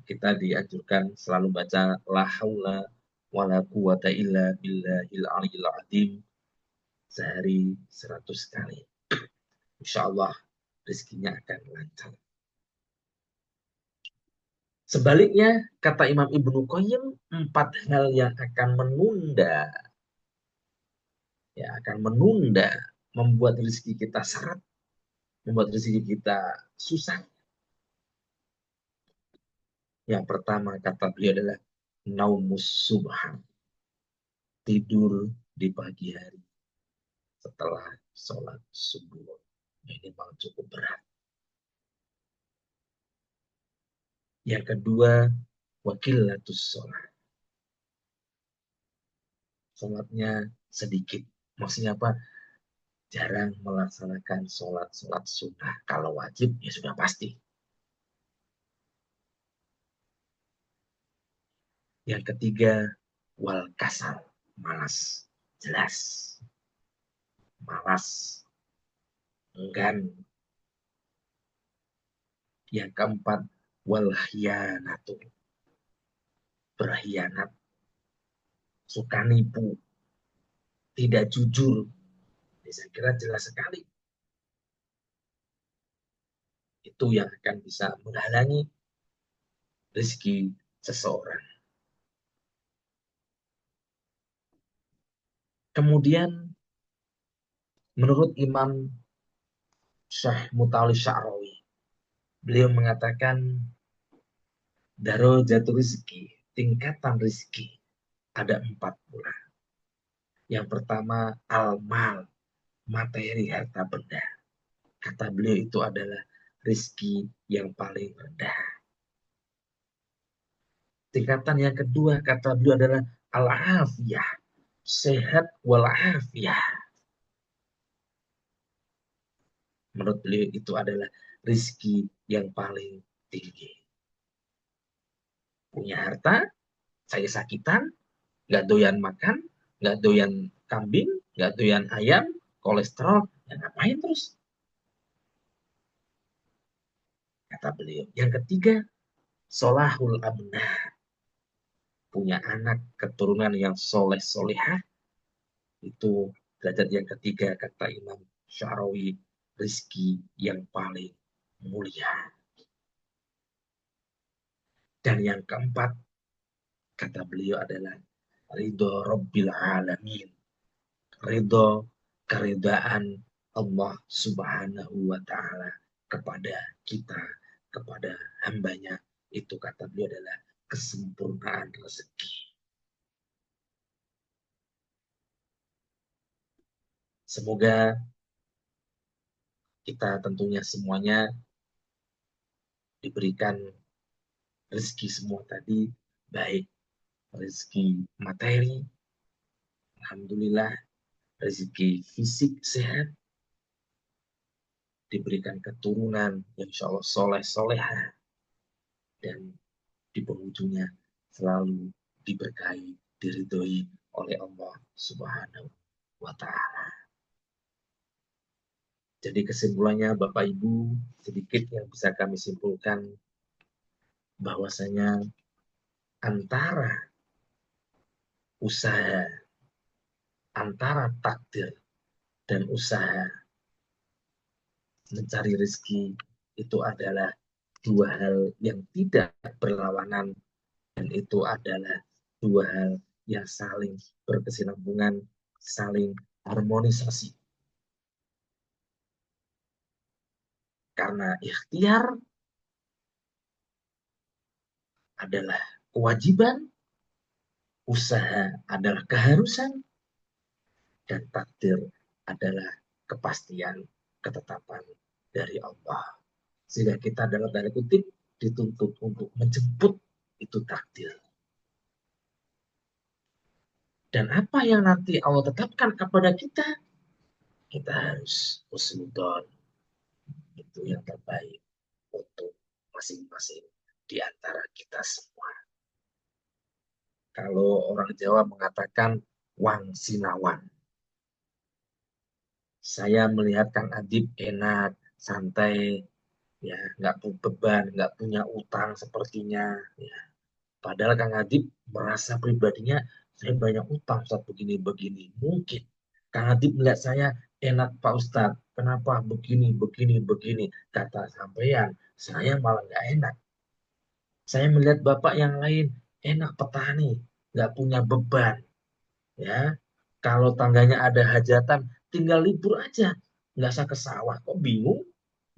kita dianjurkan selalu baca la haula wala quwata illa billahil aliyil azim sehari 100 kali. Insya Allah rezekinya akan lancar. Sebaliknya, kata Imam Ibnu Qayyim, 4 hal yang akan menunda, ya akan menunda, membuat rezeki kita seret, membuat rezeki kita susah. Yang pertama kata beliau adalah naumus subhan, tidur di pagi hari setelah sholat subuh. Ini memang cukup berat. Yang kedua, wakilatus sholat. Sholatnya sedikit. Maksudnya apa? Jarang melaksanakan sholat-sholat sunnah. Kalau wajib, ya sudah pasti. Yang ketiga, wal kasal. Malas. Jelas. Malas. Enggan. Yang keempat, wal khianatu. Berkhianat. Suka nipu. Tidak jujur. Ini saya kira jelas sekali. Itu yang akan bisa menghalangi rezeki seseorang. Kemudian menurut Imam Syekh Mutawalli Sya'rawi, beliau mengatakan darajat rezeki, tingkatan rezeki ada 4 pula. Yang pertama al-mal, materi harta benda. Kata beliau itu adalah rezeki yang paling rendah. Tingkatan yang kedua kata beliau adalah al-afiyah, sehat wal afiyah. Menurut beliau itu adalah rezeki yang paling tinggi. Punya harta, saya sakitan, nggak doyan makan, nggak doyan kambing, nggak doyan ayam, kolesterol, ya ngapain terus? Kata beliau. Yang ketiga, solahul abna, punya anak keturunan yang soleh solehah, itu Derajat yang ketiga kata Imam Syarawi, rizki yang paling mulia. Dan yang keempat kata beliau adalah ridho Rabbil Alamin. Ridho keridaan Allah Subhanahu wa Ta'ala kepada kita, kepada hambanya. Itu kata beliau adalah kesempurnaan rezeki. Semoga kita tentunya semuanya diberikan rezeki semua tadi, baik rezeki materi, alhamdulillah, rezeki fisik sehat, diberikan keturunan yang insya Allah soleh-soleha, dan di penghujungnya selalu diberkahi, diridhoi oleh Allah Subhanahu wa Ta'ala. Jadi kesimpulannya Bapak Ibu, sedikit yang bisa kami simpulkan bahwasanya antara usaha, antara takdir dan usaha mencari rezeki itu adalah dua hal yang tidak berlawanan, dan itu adalah dua hal yang saling berkesinambungan, saling harmonisasi. Karena ikhtiar adalah kewajiban, usaha adalah keharusan, dan takdir adalah kepastian, ketetapan dari Allah. Sehingga kita dalam tanda kutip dituntut untuk menjemput itu takdir. Dan apa yang nanti Allah tetapkan kepada kita, kita harus husnudon. Itu yang terbaik untuk masing-masing di antara kita semua. Kalau orang Jawa mengatakan wang sinawan. Saya melihat Kang Adib enak, santai, ya nggak beban, nggak punya utang sepertinya. Ya. Padahal Kang Adib merasa pribadinya saya banyak utang saat begini-begini. Mungkin Kang Adib melihat saya enak Pak Ustadz. Kenapa begini, begini, begini? Kata sampean, saya malah nggak enak. Saya melihat Bapak yang lain enak petani, nggak punya beban. Ya, kalau tangganya ada hajatan, tinggal libur aja. Nggak usah ke sawah. Kok bingung?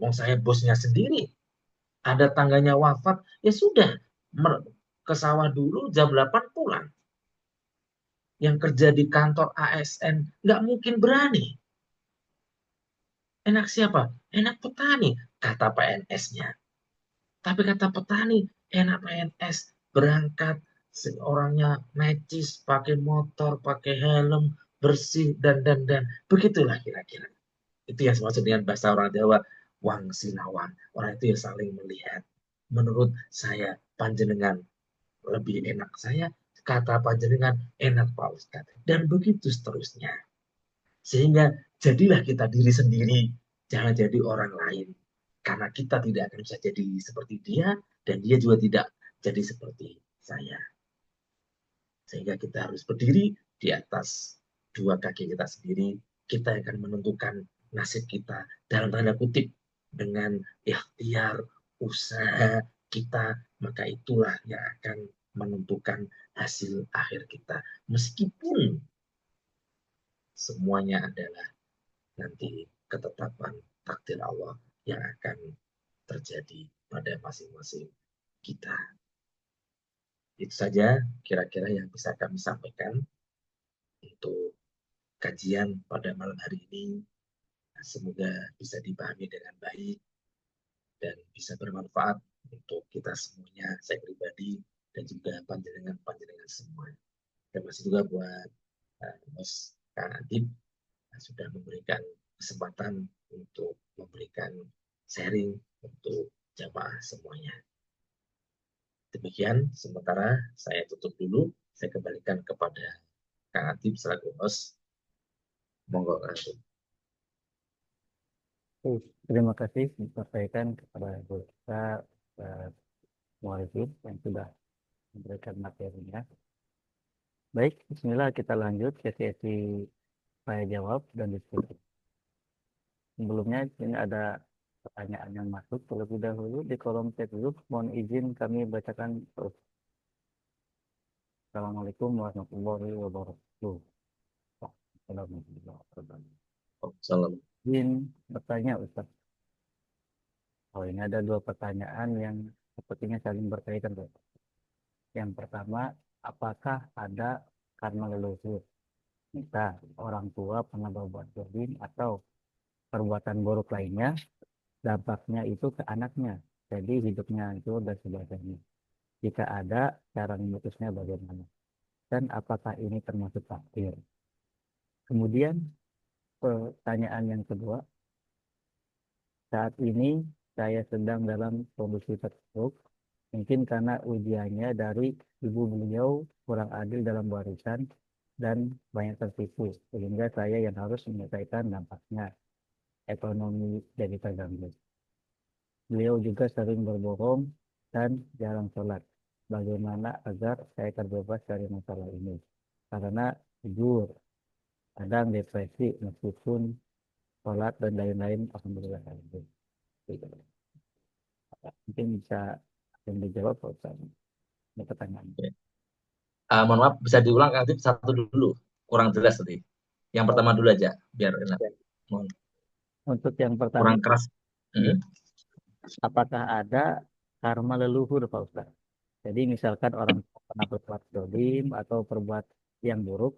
Mau saya bosnya sendiri. Ada tangganya wafat, ya sudah. Ke sawah dulu, jam 8 pulang. Yang kerja di kantor ASN, nggak mungkin berani. Enak siapa? Enak petani, kata PNS-nya. Tapi kata petani, enak PNS. Berangkat, orangnya necis, pakai motor, pakai helm, bersih, dan. Begitulah kira-kira. Itu yang dimaksud dengan bahasa orang Jawa, wang sinawan. Orang itu yang saling melihat. Menurut saya, panjenengan lebih enak saya, kata panjenengan enak Pak Ustadz. Dan begitu seterusnya. Sehingga jadilah kita diri sendiri, jangan jadi orang lain. Karena kita tidak akan bisa jadi seperti dia, dan dia juga tidak jadi seperti saya. Sehingga kita harus berdiri di atas dua kaki kita sendiri. Kita akan menentukan nasib kita dalam tanda kutip dengan ikhtiar, usaha kita, maka itulah yang akan menentukan hasil akhir kita. Meskipun semuanya adalah nanti ketetapan takdir Allah yang akan terjadi pada masing-masing kita. Itu saja kira-kira yang bisa kami sampaikan untuk kajian pada malam hari ini. Semoga bisa dipahami dengan baik dan bisa bermanfaat untuk kita semuanya, saya pribadi dan juga panjenengan-panjenengan semua. Terima kasih juga buat Mas Kang Adib sudah memberikan kesempatan untuk memberikan sharing untuk jamaah semuanya. Demikian, sementara saya tutup dulu. Saya kembalikan kepada Kang Atib selaku host. Monggo Kang Atib. Terima kasih disampaikan kepada kita Muarifin yang sudah memberikan materinya. Baik, bismillah kita lanjut ke sesi saya jawab dan diskusi. Sebelumnya ini ada pertanyaan yang masuk terlebih dahulu di kolom chat dulu. Mohon izin kami bacakan terus. Assalamualaikum warahmatullahi wabarakatuh. Warahmatullahi wabarakatuh. Salam. Izin bertanya Ustaz. Oh ini ada dua pertanyaan yang sepertinya saling berkaitan, Pak. Yang pertama, apakah ada karma leluhur? Kita orang tua pernah berbuat zalim atau perbuatan buruk lainnya, dampaknya itu ke anaknya. Jadi hidupnya itu dan sebagainya. Jika ada, cara memutusnya bagaimana? Dan apakah ini termasuk takdir? Kemudian pertanyaan yang kedua, saat ini saya sedang dalam kondisi terpuruk, mungkin karena ujiannya dari ibu beliau kurang adil dalam warisan dan banyak tertipu, sehingga saya yang harus menyelesaikan dampaknya. Ekonomi jadi terganggu. Beliau juga sering berbohong dan jarang sholat. Bagaimana agar saya terbebas dari masalah ini? Karena jujur, kadang depresi meskipun sholat dan lain-lain, alhamdulillah. Gitu. Mungkin bisa yang dijawab Pak Ustaz. Ini pertanyaan. Mohon maaf, bisa diulang Kang Tip satu dulu. Kurang jelas tadi. Yang Oh, pertama dulu aja, biar enak. Mohon. untuk yang pertama, Kurang keras. Hmm. apakah ada karma leluhur Pak Ustaz? Jadi misalkan orang pernah berbuat dolim atau berbuat yang buruk,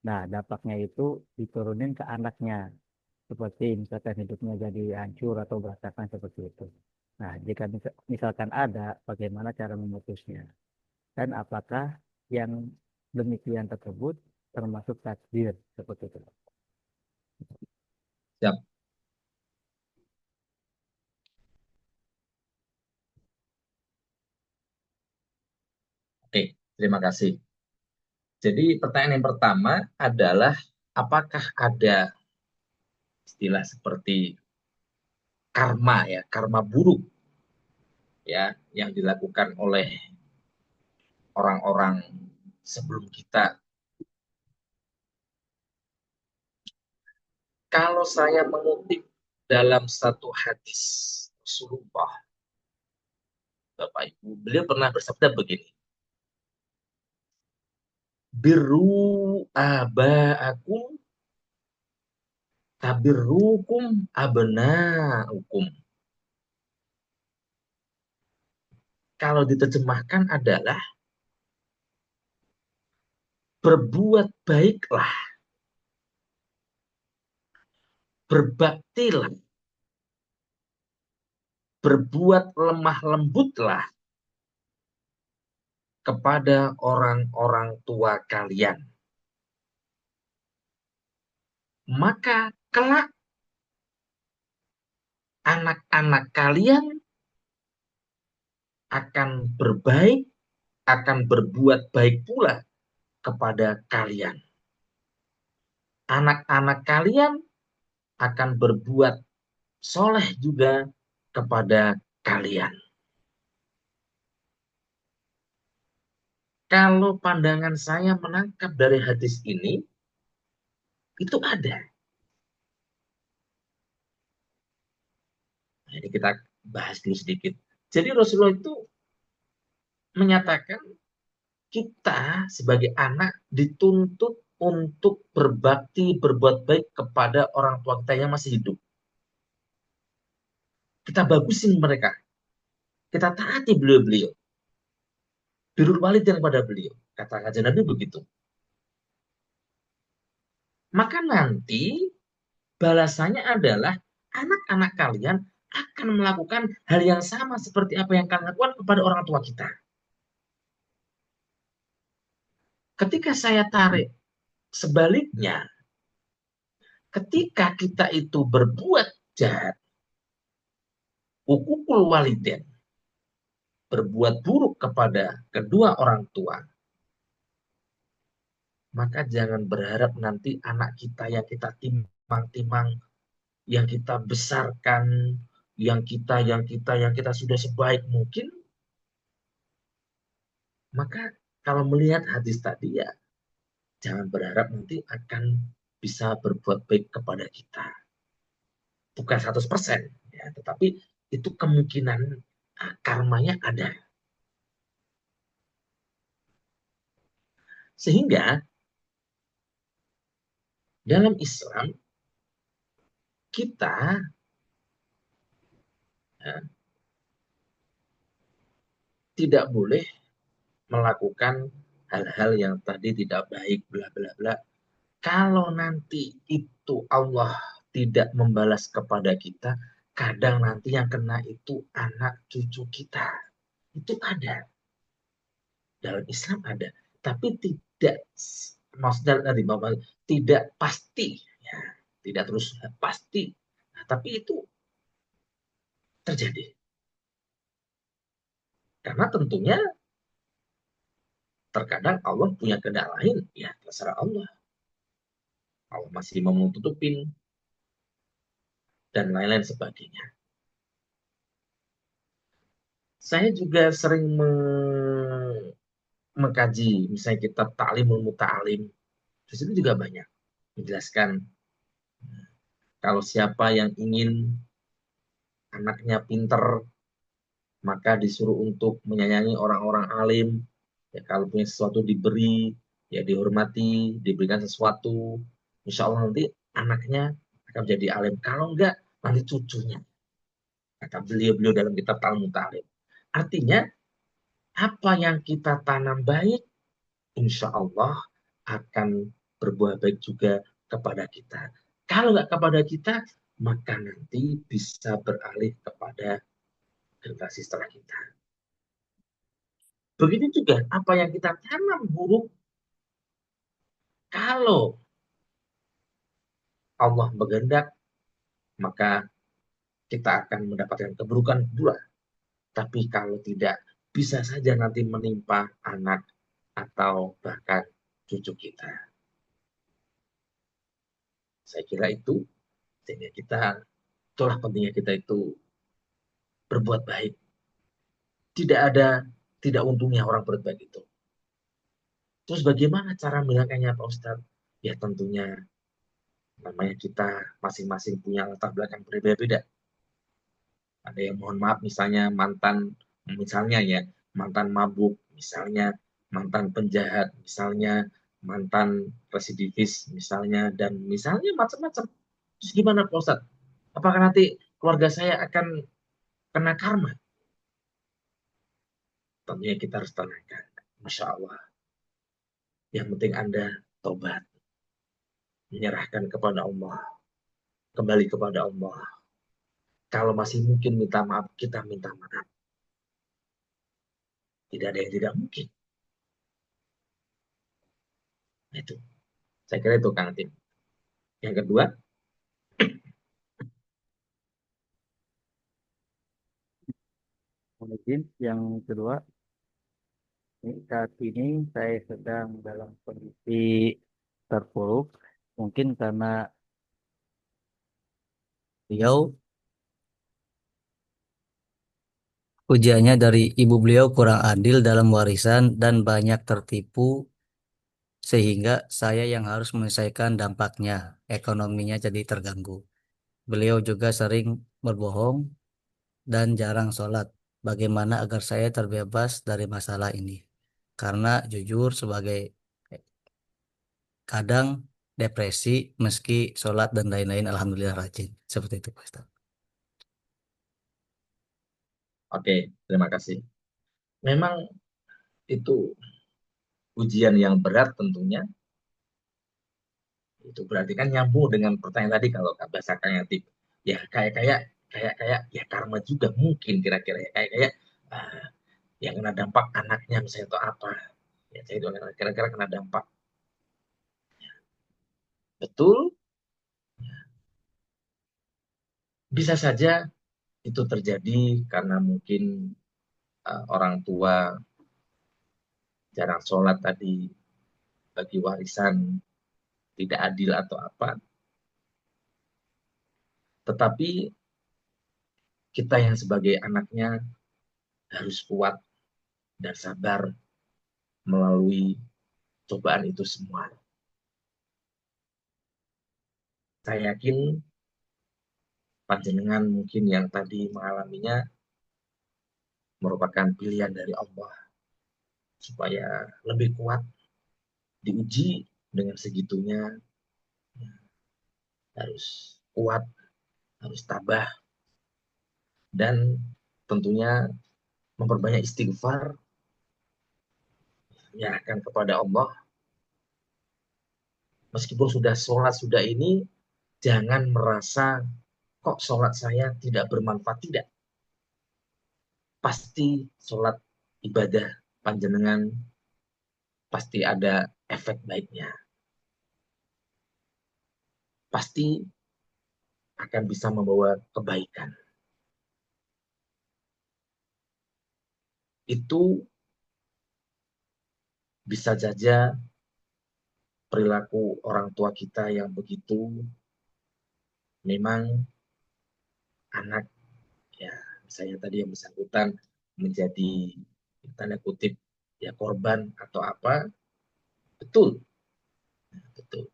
nah dampaknya itu diturunin ke anaknya. Seperti misalkan hidupnya jadi hancur atau berantakan seperti itu. Nah, jika misalkan ada, bagaimana cara memutusnya? Dan apakah yang demikian tersebut termasuk takdir seperti itu? Siap. Oke, terima kasih. Jadi pertanyaan yang pertama adalah apakah ada istilah seperti karma ya, karma buruk ya yang dilakukan oleh orang-orang sebelum kita. Kalau saya mengutip dalam satu hadis Rasulullah, Bapak Ibu, beliau pernah bersabda begini, birru abaakum tabirrukum abnaukum. Kalau diterjemahkan adalah berbuat baiklah, berbaktilah, berbuat lemah lembutlah kepada orang-orang tua kalian. Maka kelak anak-anak kalian akan berbaik, akan berbuat baik pula kepada kalian. Anak-anak kalian akan berbuat soleh juga kepada kalian. Kalau pandangan saya menangkap dari hadis ini, itu ada. Jadi kita bahas dulu sedikit. Jadi Rasulullah itu menyatakan kita sebagai anak dituntut untuk berbakti, berbuat baik kepada orang tua kita yang masih hidup. Kita bagusin mereka. Kita taati beliau-beliau. Birrul walidain kepada beliau. Kata kajian Nabi begitu. Maka nanti balasannya adalah anak-anak kalian akan melakukan hal yang sama seperti apa yang kalian lakukan kepada orang tua kita. Ketika saya tarik sebaliknya, ketika kita itu berbuat jahat, hukukul walidain, berbuat buruk kepada kedua orang tua, maka jangan berharap nanti anak kita yang kita timang-timang, yang kita besarkan, yang kita sudah sebaik mungkin, maka kalau melihat hadis tadi ya jangan berharap nanti akan bisa berbuat baik kepada kita. Bukan 100%, ya, tetapi itu kemungkinan karmanya ada. Sehingga dalam Islam kita ya, tidak boleh melakukan hal-hal yang tadi tidak baik, bla bla bla. Kalau nanti itu Allah tidak membalas kepada kita, kadang nanti yang kena itu anak cucu kita. Itu ada. Dalam Islam ada. Tapi tidak, maksudnya tadi tidak pasti. Ya, tidak terus pasti. Nah, tapi itu terjadi. Karena tentunya terkadang Allah punya kehendak lain. Ya, terserah Allah. Allah masih mau tutupin dan lain-lain sebagainya. Saya juga sering mengkaji misalnya kitab Ta'limul Muta'alim. Di situ juga banyak menjelaskan kalau siapa yang ingin anaknya pinter, maka disuruh untuk menyayangi orang-orang alim. Ya, kalau punya sesuatu diberi, ya dihormati, diberikan sesuatu, insya Allah nanti anaknya akan menjadi alim. Kalau enggak, nanti cucunya. Kata beliau-beliau dalam kitab Talmud Ta'alim. Artinya, apa yang kita tanam baik, insya Allah akan berbuah baik juga kepada kita. Kalau nggak kepada kita, maka nanti bisa beralih kepada generasi setelah kita. Begitu juga apa yang kita tanam buruk, kalau Allah berkehendak, maka kita akan mendapatkan keburukan pula. Tapi kalau tidak, bisa saja nanti menimpa anak atau bahkan cucu kita. Saya kira itu, sehingga kita, itulah pentingnya kita itu berbuat baik. Tidak ada, tidak untungnya orang berbuat itu. Terus bagaimana cara menghilangkannya Pak Ustadz? Ya tentunya namanya kita masing-masing punya latar belakang berbeda-beda. Ada yang mohon maaf misalnya ya mantan mabuk, misalnya mantan penjahat, misalnya mantan residivis, misalnya dan misalnya macam-macam. Terus gimana Pak Ustadz? Apakah nanti keluarga saya akan kena karma? Tentunya kita harus tenangkan. Masya Allah. Yang penting Anda tobat, menyerahkan kepada Allah, kembali kepada Allah. Kalau masih mungkin minta maaf, kita minta maaf. Tidak ada yang tidak mungkin. Nah, itu. Saya kira itu Kang Tim. Yang kedua, Mungkin yang kedua, saat ini saya sedang dalam kondisi terpuruk, mungkin karena beliau ujiannya dari ibu beliau kurang adil dalam warisan dan banyak tertipu sehingga saya yang harus menyelesaikan dampaknya, ekonominya jadi terganggu. Beliau juga sering berbohong dan jarang sholat. Bagaimana agar saya terbebas dari masalah ini? Karena jujur sebagai kadang depresi meski sholat dan lain-lain alhamdulillah rajin. Seperti itu Pak Ustaz. oke, terima kasih. Memang itu ujian yang berat tentunya. Itu berarti kan nyambung dengan pertanyaan tadi kalau bahasa kreatif. Ya kayak ya karma juga mungkin kira-kira ya kayak uh, yang kena dampak anaknya misalnya atau apa. Ya saya itu kira-kira kena dampak. Betul, bisa saja itu terjadi karena mungkin orang tua jarang sholat tadi, bagi warisan tidak adil atau apa. Tetapi kita yang sebagai anaknya harus kuat dan sabar melalui cobaan itu semua. Saya yakin panjenengan mungkin yang tadi mengalaminya merupakan pilihan dari Allah supaya lebih kuat diuji dengan segitunya, harus kuat, harus tabah, dan tentunya memperbanyak istighfar yang akan kepada Allah. Meskipun sudah sholat, sudah ini, jangan merasa kok sholat saya tidak bermanfaat. Tidak. Pasti sholat ibadah panjenengan pasti ada efek baiknya. Pasti akan bisa membawa kebaikan. Itu bisa saja perilaku orang tua kita yang begitu memang anak, ya misalnya tadi yang bersangkutan menjadi tanda kutip ya korban atau apa, betul, betul.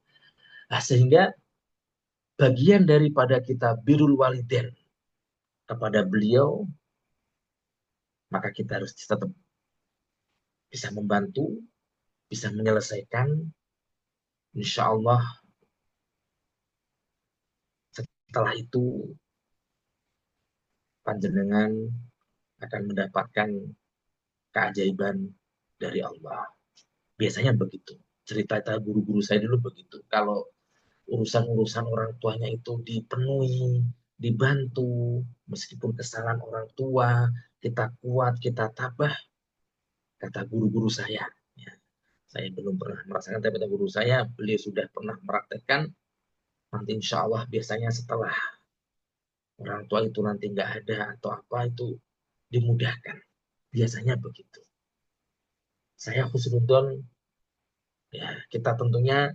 Nah, sehingga bagian daripada kita birrul walidain kepada beliau, maka kita harus tetap bisa membantu, bisa menyelesaikan. Insya Allah setelah itu panjenengan akan mendapatkan keajaiban dari Allah. Biasanya begitu. Cerita guru-guru saya dulu begitu. Kalau urusan-urusan orang tuanya itu dipenuhi, dibantu, meskipun kesalahan orang tua, kita kuat, kita tabah, kata guru-guru saya. Ya, saya belum pernah merasakan, tapi kata guru saya, beliau sudah pernah meraktekkan, nanti insya Allah biasanya setelah orang tua itu nanti nggak ada atau apa itu dimudahkan. Biasanya begitu. Saya khusnudon, ya kita tentunya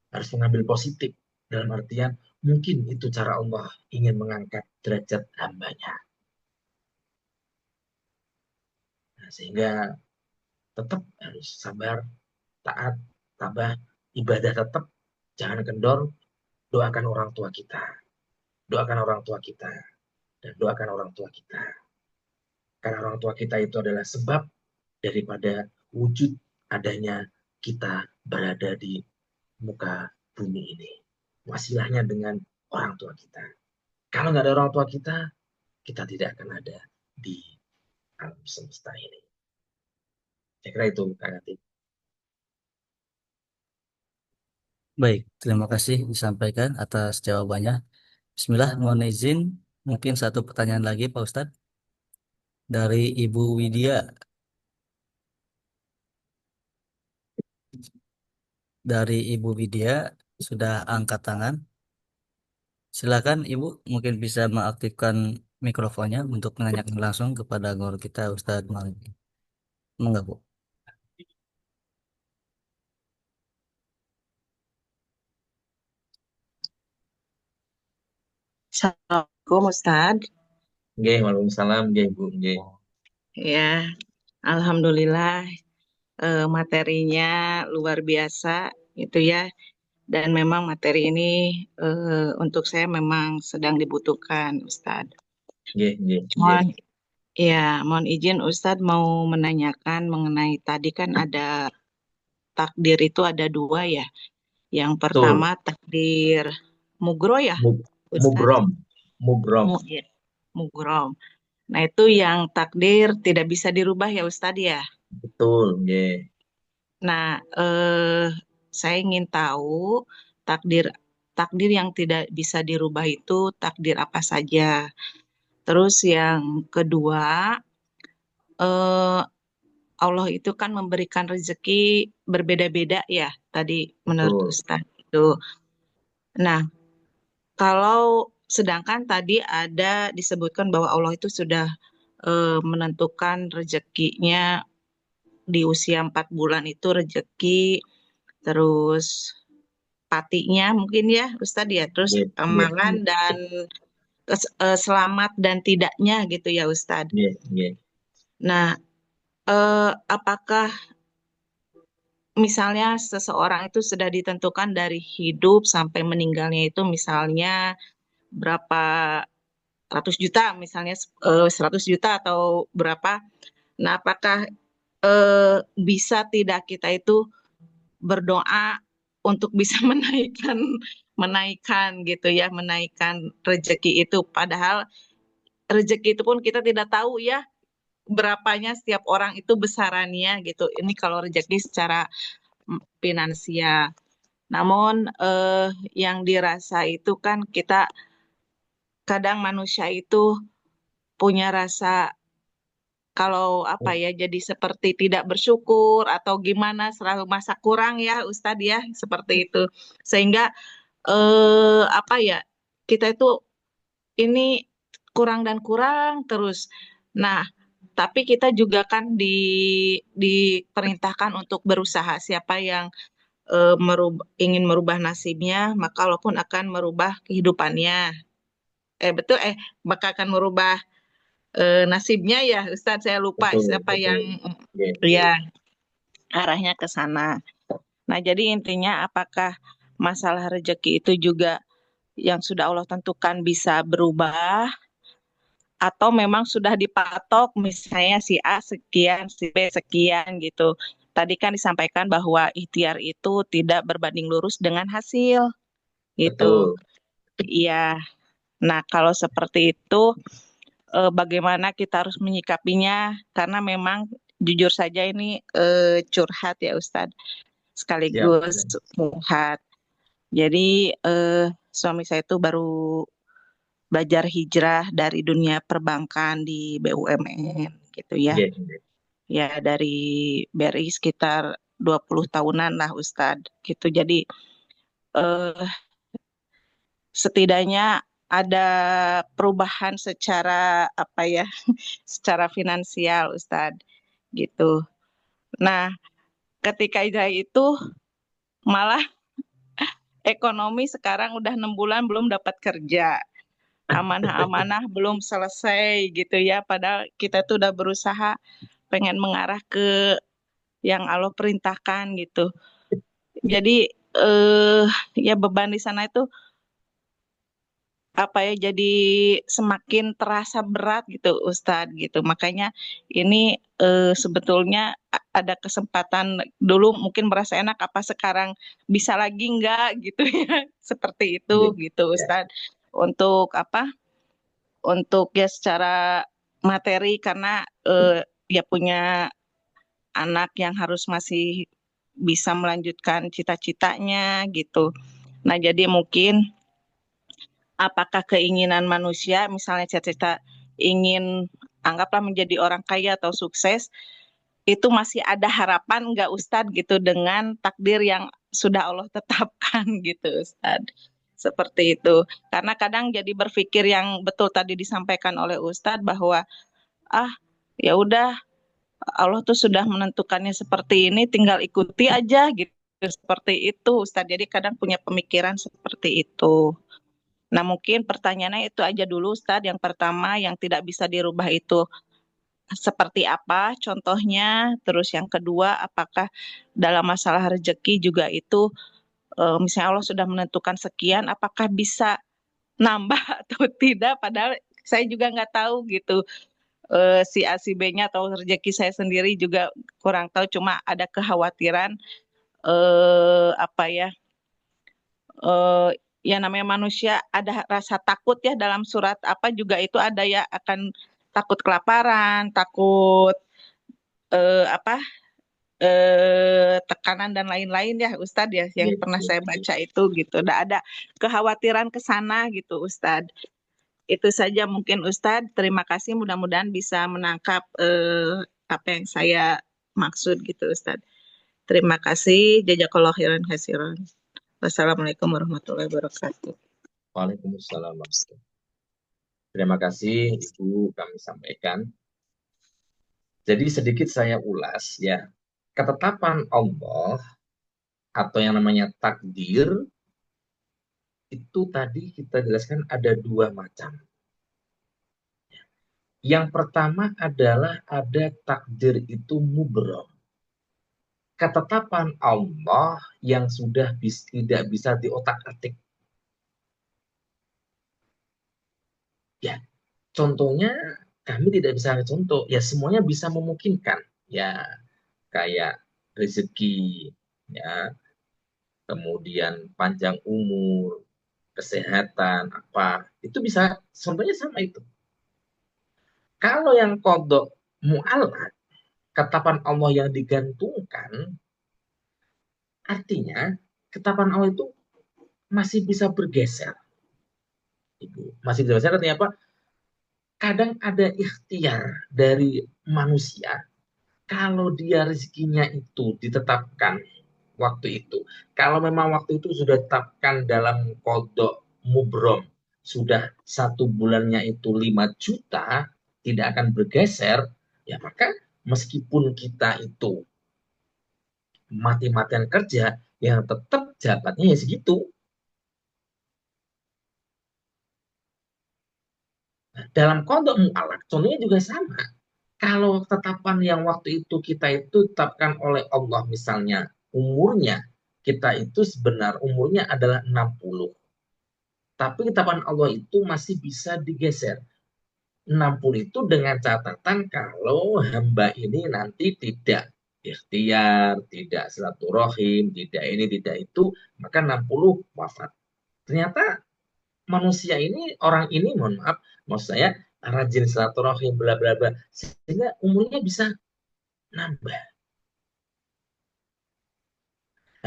harus mengambil positif. Dalam artian, mungkin itu cara Allah ingin mengangkat derajat hambanya. Nah, sehingga tetap harus sabar, taat, tabah, ibadah tetap, jangan kendor, doakan orang tua kita. Doakan orang tua kita. Dan doakan orang tua kita. Karena orang tua kita itu adalah sebab daripada wujud adanya kita berada di muka bumi ini. Wasilahnya dengan orang tua kita. Kalau nggak ada orang tua kita, kita tidak akan ada di alam semesta ini. Saya kira itu, Kak Ati. Baik, terima kasih disampaikan atas jawabannya. Bismillah, mohon izin. Mungkin satu pertanyaan lagi, Pak Ustadz. Dari Ibu Widya. Dari Ibu Widya sudah angkat tangan. Silakan Ibu, mungkin bisa mengaktifkan mikrofonnya untuk menanyakan langsung kepada guru kita Ustadz Malik. Enggak, Bu? Assalamualaikum Ustadz. Nggih, waalaikumsalam, nggih Bu, nggih. Ya, Alhamdulillah materinya luar biasa gitu ya. Dan memang materi ini untuk saya memang sedang dibutuhkan Ustadz. Nggih, nggih, nggih. Mohon, ya, mohon izin Ustadz mau menanyakan mengenai tadi kan ada takdir itu ada dua ya. Yang pertama Betul. takdir mugro ya Ustadz. Mubrom, mubrom. Ya, mugrom. Nah, itu yang takdir tidak bisa dirubah ya Ustadz ya. Betul, nggih. Nah, saya ingin tahu takdir takdir yang tidak bisa dirubah itu takdir apa saja. Terus yang kedua, eh, Allah itu kan memberikan rezeki berbeda-beda ya. Tadi menurut Betul. Ustadz itu. Nah, kalau sedangkan tadi ada disebutkan bahwa Allah itu sudah menentukan rezekinya di usia 4 bulan itu rezeki, terus patinya mungkin ya Ustadz ya, terus Nggih, nggih, amalan nggih. dan selamat dan tidaknya gitu ya Ustadz. Nggih, nggih. Nah, apakah misalnya seseorang itu sudah ditentukan dari hidup sampai meninggalnya itu misalnya berapa ratus juta, misalnya 100 juta atau berapa. Nah, apakah bisa tidak kita itu berdoa untuk bisa menaikkan menaikkan gitu ya, menaikkan rezeki itu. Padahal rezeki itu pun kita tidak tahu ya berapanya setiap orang itu besarannya gitu. Ini kalau rezeki secara finansial. Namun yang dirasa itu kan kita kadang manusia itu punya rasa kalau apa ya jadi seperti tidak bersyukur atau gimana selalu masa kurang ya Ustadz ya seperti itu sehingga apa ya kita itu ini kurang dan kurang terus. Nah, tapi kita juga kan diperintahkan untuk berusaha. Siapa yang ingin merubah nasibnya, maka walaupun akan merubah kehidupannya. Betul, maka akan merubah nasibnya ya, Ustadz. Saya lupa Betul, siapa yang betul. Oke. ya arahnya ke sana. Nah, jadi intinya apakah masalah rezeki itu juga yang sudah Allah tentukan bisa berubah atau memang sudah dipatok misalnya si A sekian, si B sekian gitu. Tadi kan disampaikan bahwa ikhtiar itu tidak berbanding lurus dengan hasil gitu. Betul. Iya. Nah, kalau seperti itu bagaimana kita harus menyikapinya karena memang jujur saja ini curhat ya Ustadz Siap. sekaligus curhat. Jadi suami saya itu baru belajar hijrah dari dunia perbankan di BUMN gitu ya. Oke. Ya dari BRI sekitar 20 tahunan lah Ustadz gitu. Jadi eh, setidaknya ada perubahan secara apa ya, secara finansial Ustadz gitu. Nah, ketika hijrah itu malah ekonomi sekarang udah 6 bulan belum dapat kerja. Amanah-amanah belum selesai gitu ya. Padahal kita tuh udah berusaha pengen mengarah ke yang Allah perintahkan gitu. Jadi ya beban di sana itu apa ya jadi semakin terasa berat gitu Ustadz gitu. Makanya ini sebetulnya ada kesempatan dulu mungkin merasa enak apa sekarang bisa lagi enggak gitu ya. Seperti itu Oke. gitu Ya. Ustadz. Untuk apa? Untuk ya secara materi karena ya punya anak yang harus masih bisa melanjutkan cita-citanya gitu. Nah, jadi mungkin apakah keinginan manusia, misalnya cita-cita ingin anggaplah menjadi orang kaya atau sukses, itu masih ada harapan nggak Ustadz gitu dengan takdir yang sudah Allah tetapkan gitu Ustadz. Seperti itu. Karena kadang jadi berpikir yang betul tadi disampaikan oleh Ustadz bahwa ah ya udah Allah tuh sudah menentukannya seperti ini, tinggal ikuti aja gitu. Seperti itu Ustadz. Jadi kadang punya pemikiran seperti itu. Nah, mungkin pertanyaannya itu aja dulu, Ustadz. Yang pertama, yang tidak bisa dirubah itu seperti apa contohnya? Terus yang kedua, apakah dalam masalah rezeki juga itu, misalnya Allah sudah menentukan sekian, apakah bisa nambah atau tidak? Padahal saya juga nggak tahu gitu. Si A, si B-nya atau rezeki saya sendiri juga kurang tahu. Cuma ada kekhawatiran, apa ya, eh, ya namanya manusia ada rasa takut ya dalam surat apa juga itu ada ya akan takut kelaparan, takut apa tekanan dan lain-lain ya Ustadz ya yang pernah saya baca itu gitu. Udah ada kekhawatiran ke sana gitu Ustadz. Itu saja mungkin Ustadz. Terima kasih mudah-mudahan bisa menangkap apa yang saya maksud gitu Ustadz. Terima kasih. Jazakallahu khairan khairan. Wassalamualaikum warahmatullahi wabarakatuh. Waalaikumsalam. Terima kasih Ibu kami sampaikan. Jadi sedikit saya ulas ya. Ketetapan Allah atau yang namanya takdir itu tadi kita jelaskan ada dua macam. Yang pertama adalah ada takdir itu mubrom. ketetapan Allah yang sudah tidak bisa diotak-atik. Ya, contohnya kami tidak bisa contoh. Ya, semuanya bisa memungkinkan. Ya, kayak rezeki, ya, kemudian panjang umur, kesehatan, apa itu bisa sebenarnya sama itu. Kalau yang kodok mu'alak, ketetapan Allah yang digantungkan, artinya ketetapan Allah itu masih bisa bergeser. Ibu. Masih bisa bergeser artinya apa? Kadang ada ikhtiar dari manusia, kalau dia rezekinya itu ditetapkan waktu itu. Kalau memang waktu itu sudah ditetapkan dalam kodok mubrom, sudah 1 bulannya itu 5 juta, tidak akan bergeser, ya maka meskipun kita itu mati-matian kerja, yang tetap jabatnya ya segitu. Nah, dalam kodok mu'alak, contohnya juga sama. Kalau tetapan yang waktu itu kita itu tetapkan oleh Allah, misalnya umurnya, kita itu sebenar umurnya adalah 60. Tapi tetapan Allah itu masih bisa digeser. 60 itu dengan catatan kalau hamba ini nanti tidak ikhtiar, tidak silaturahim, tidak ini, tidak itu, maka 60 wafat. Ternyata manusia ini, orang ini, mohon maaf, maksud saya rajin silaturahim, bla bla bla, sehingga umurnya bisa nambah.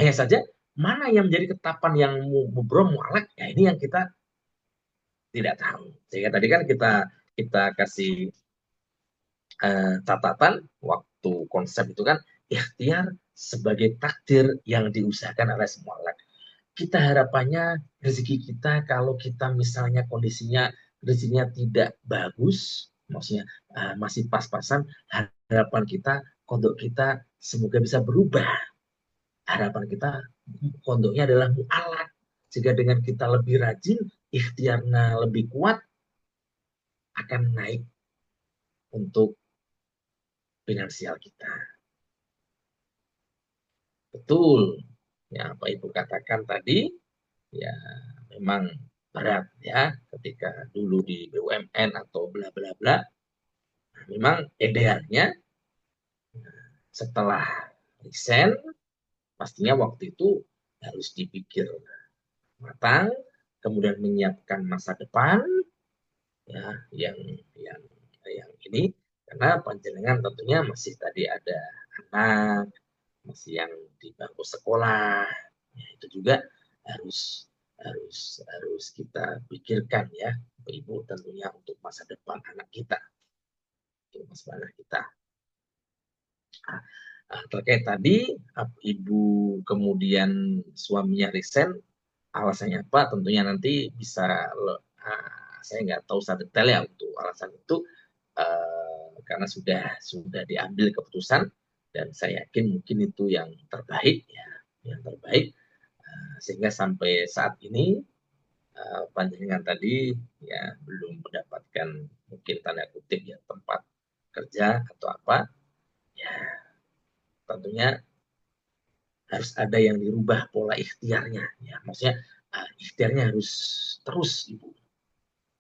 Hanya saja mana yang menjadi ketetapan yang mubrom mualak, ya ini yang kita tidak tahu. Sehingga tadi kan kita kita kasih catatan waktu konsep itu kan ikhtiar sebagai takdir yang diusahakan oleh semua orang. Kita harapannya rezeki kita, kalau kita misalnya kondisinya rezekinya tidak bagus, maksudnya masih pas-pasan, harapan kita, kodok kita semoga bisa berubah. Harapan kita kodoknya adalah mu'alak, sehingga dengan kita lebih rajin, ikhtiarnya lebih kuat, akan naik untuk finansial kita. Betul, ya apa Ibu katakan tadi, ya memang berat ya ketika dulu di BUMN atau bla bla bla. Memang idealnya setelah resign, pastinya waktu itu harus dipikir matang, kemudian menyiapkan masa depan, ya yang ini, karena panjenengan tentunya masih tadi ada anak, masih yang di bangku sekolah, ya, itu juga harus harus kita pikirkan ya, Ibu, tentunya untuk masa depan anak kita, untuk masa depan anak kita. Terkait tadi Ibu kemudian suaminya resign, alasannya apa? Tentunya nanti bisa saya nggak tahu secara detail ya untuk alasan itu, karena sudah diambil keputusan, dan saya yakin mungkin itu yang terbaik ya, yang terbaik, sehingga sampai saat ini panjenengan tadi ya belum mendapatkan mungkin tanda kutip ya tempat kerja atau apa, ya tentunya harus ada yang dirubah pola ikhtiarnya, ya maksudnya ikhtiarnya harus terus, Ibu,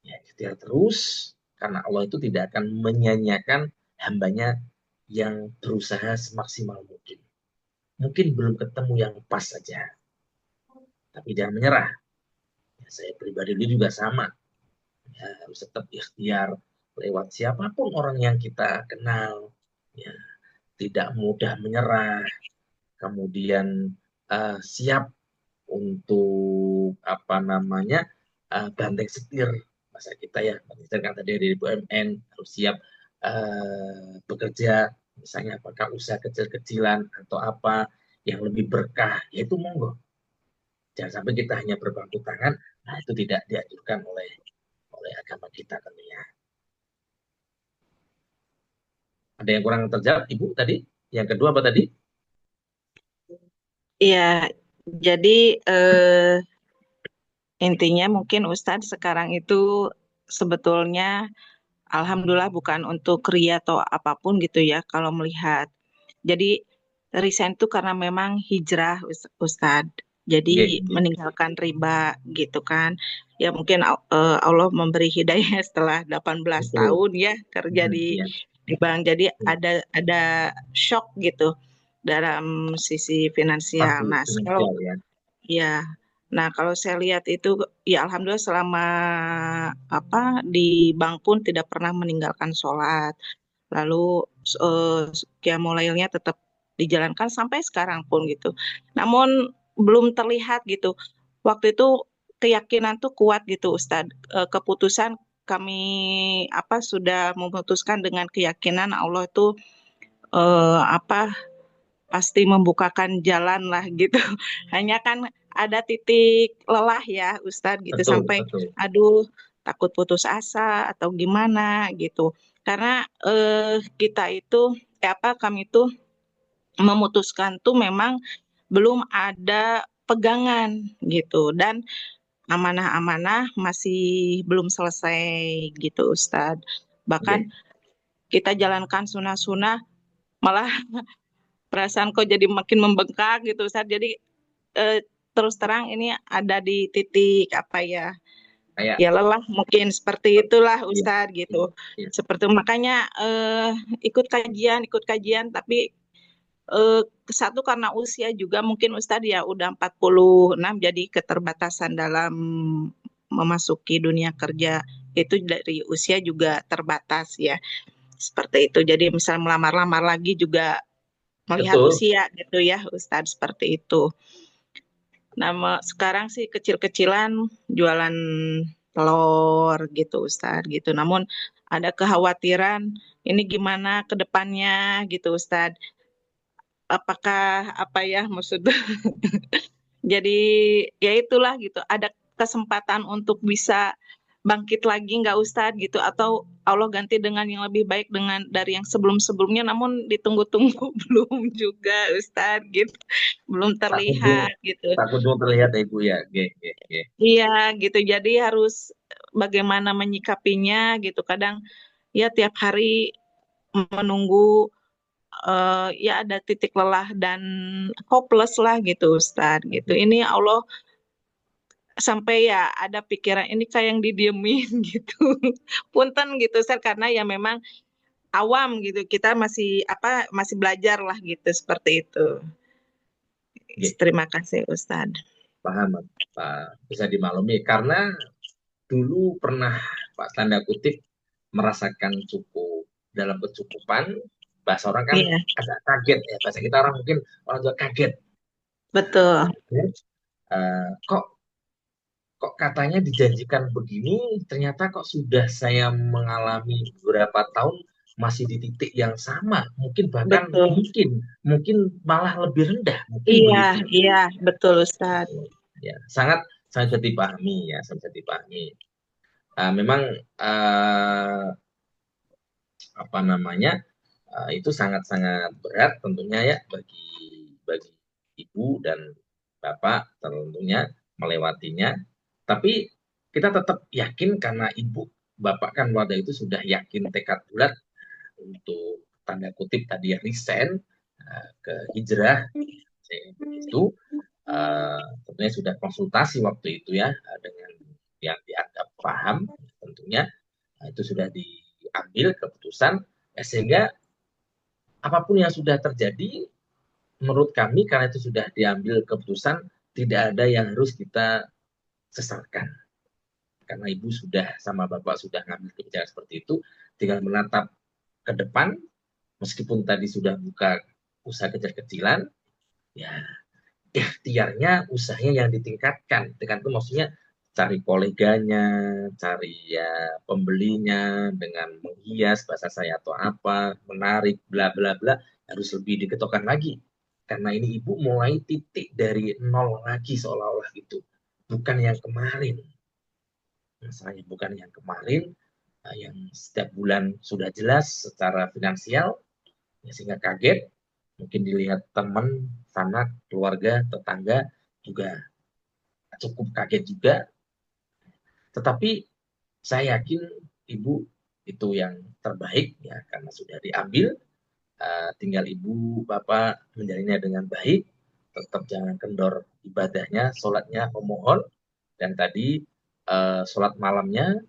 ya ikhtiar terus, karena Allah itu tidak akan menyanyiakan hambanya yang berusaha semaksimal mungkin. Mungkin belum ketemu yang pas saja, tapi jangan menyerah. Ya, saya pribadi dulu juga sama, ya, harus tetap ikhtiar lewat siapapun orang yang kita kenal, ya, tidak mudah menyerah, kemudian siap untuk apa namanya banteng setir, bahasa kita ya, banteng setir kan tadi dari BUMN, harus siap bekerja, misalnya apakah usaha kecil-kecilan atau apa yang lebih berkah, yaitu monggo. Jangan sampai kita hanya berbangku tangan, nah itu tidak dianjurkan oleh agama kita tentunya. Ada yang kurang terjawab, Ibu, tadi? Yang kedua apa tadi? Iya, jadi intinya mungkin Ustadz sekarang itu sebetulnya alhamdulillah bukan untuk ria atau apapun gitu ya kalau melihat. Jadi resign itu karena memang hijrah, Ustadz. Nggih, Jadi nggih. meninggalkan riba gitu kan. Ya mungkin Allah memberi hidayah setelah 18 Betul. tahun ya kerja Iya. di bank. Jadi Iya. ada shock gitu dalam sisi finansial. Pasti Nah, kalau finansial ya. ya, nah kalau saya lihat itu ya alhamdulillah selama di bank pun tidak pernah meninggalkan sholat. Lalu qiyamul lailnya tetap dijalankan sampai sekarang pun gitu. Namun belum terlihat gitu. Waktu itu keyakinan tuh kuat gitu Ustadz. Keputusan kami sudah memutuskan dengan keyakinan Allah itu pasti membukakan jalan lah gitu. Hanya kan ada titik lelah ya Ustadz gitu Betul, sampai betul. aduh takut putus asa atau gimana gitu. Karena kita itu kami tuh memutuskan tuh memang belum ada pegangan gitu dan amanah-amanah masih belum selesai gitu Ustadz. Bahkan Nggih. kita jalankan sunah-sunah malah perasaan kok jadi makin membengkak gitu Ustaz. Jadi eh, terus terang ini ada di titik Kayak ya lelah mungkin seperti itulah iya, Ustaz iya, gitu. iya. Seperti makanya ikut kajian tapi satu karena usia juga mungkin Ustaz ya udah 46 jadi keterbatasan dalam memasuki dunia kerja itu dari usia juga terbatas ya. Seperti itu. Jadi misal melamar-lamar lagi juga melihat Betul. usia gitu ya Ustadz seperti itu. Sekarang sih kecil-kecilan jualan telur gitu Ustadz gitu. Namun ada kekhawatiran ini gimana ke depannya gitu Ustadz. Apakah maksudnya jadi ya itulah gitu. Ada kesempatan untuk bisa bangkit lagi nggak Ustadz gitu atau Allah ganti dengan yang lebih baik dari yang sebelum-sebelumnya namun ditunggu-tunggu belum juga Ustadz gitu belum Tak kunjung terlihat gitu tak kunjung terlihat ya Ibu ya. Nggih, nggih, nggih. iya gitu jadi harus bagaimana menyikapinya gitu kadang ya tiap hari menunggu ya ada titik lelah dan hopeless lah gitu Ustadz gitu Betul. ini Allah sampai ya ada pikiran ini kayak yang didiemin gitu punten gitu Ustadz karena ya memang awam gitu kita masih belajar lah gitu seperti itu. Nggih, Terima kasih Ustadz. paham, Pak. Bisa dimaklumi karena dulu pernah Pak tanda kutip merasakan cukup dalam kecukupan. Bahasa orang kan Iya, agak kaget ya. Bahasa kita orang mungkin orang tua kaget. betul. Kok kok katanya dijanjikan begini, ternyata kok sudah saya mengalami beberapa tahun masih di titik yang sama, mungkin bahkan Betul. mungkin malah lebih rendah, mungkin Iya, begitu. iya, betul Ustadz. Ya, sangat sangat bisa dipahami ya, sangat bisa dipahami. Memang uh, apa namanya itu sangat-sangat berat tentunya ya bagi bagi ibu dan bapak tentunya melewatinya. Tapi kita tetap yakin karena ibu bapak kan waktu itu sudah yakin tekad bulat untuk tanda kutip tadi ya resign ke hijrah itu tentunya sudah konsultasi waktu itu ya dengan yang dianggap paham tentunya. Itu sudah diambil keputusan sehingga apapun yang sudah terjadi menurut kami karena itu sudah diambil keputusan tidak ada yang harus kita sesalkan karena ibu sudah sama bapak sudah ngambil kebijakan seperti itu tinggal menatap ke depan meskipun tadi sudah buka usaha kecil-kecilan ya ikhtiarnya usahanya yang ditingkatkan dengan itu maksudnya cari koleganya cari ya pembelinya dengan menghias bahasa saya atau apa menarik bla bla bla harus lebih diketokkan lagi karena ini ibu mulai titik dari nol lagi seolah-olah gitu bukan yang kemarin masalahnya bukan yang kemarin yang setiap bulan sudah jelas secara finansial ya, sehingga kaget mungkin dilihat teman sanak keluarga tetangga juga cukup kaget juga tetapi saya yakin ibu itu yang terbaik ya karena sudah diambil tinggal ibu bapak menjalinnya dengan baik, tetap jangan kendor ibadahnya, sholatnya memohon, dan tadi sholat malamnya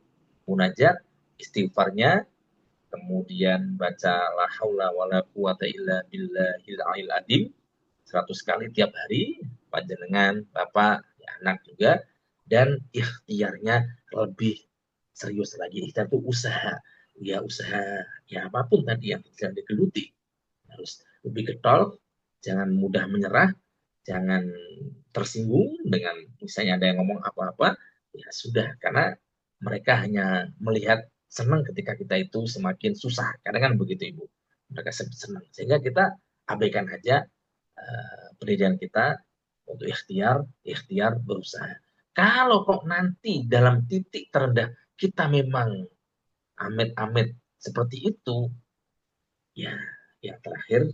munajat, istighfarnya, kemudian baca la haula wala quwata illa billahil aliyil azim 100 kali tiap hari, panjenengan, bapak, ya, anak juga, dan ikhtiarnya lebih serius lagi. Ikhtiar itu usaha, ya apapun tadi yang sedang digeluti, harus lebih getol, jangan mudah menyerah, jangan tersinggung dengan misalnya ada yang ngomong apa-apa, ya sudah, karena mereka hanya melihat senang ketika kita itu semakin susah, kadang kan begitu Ibu, mereka senang, sehingga kita abaikan aja pendidikan kita untuk ikhtiar berusaha. Kalau kok nanti dalam titik terendah kita memang amit-amit seperti itu, ya yang terakhir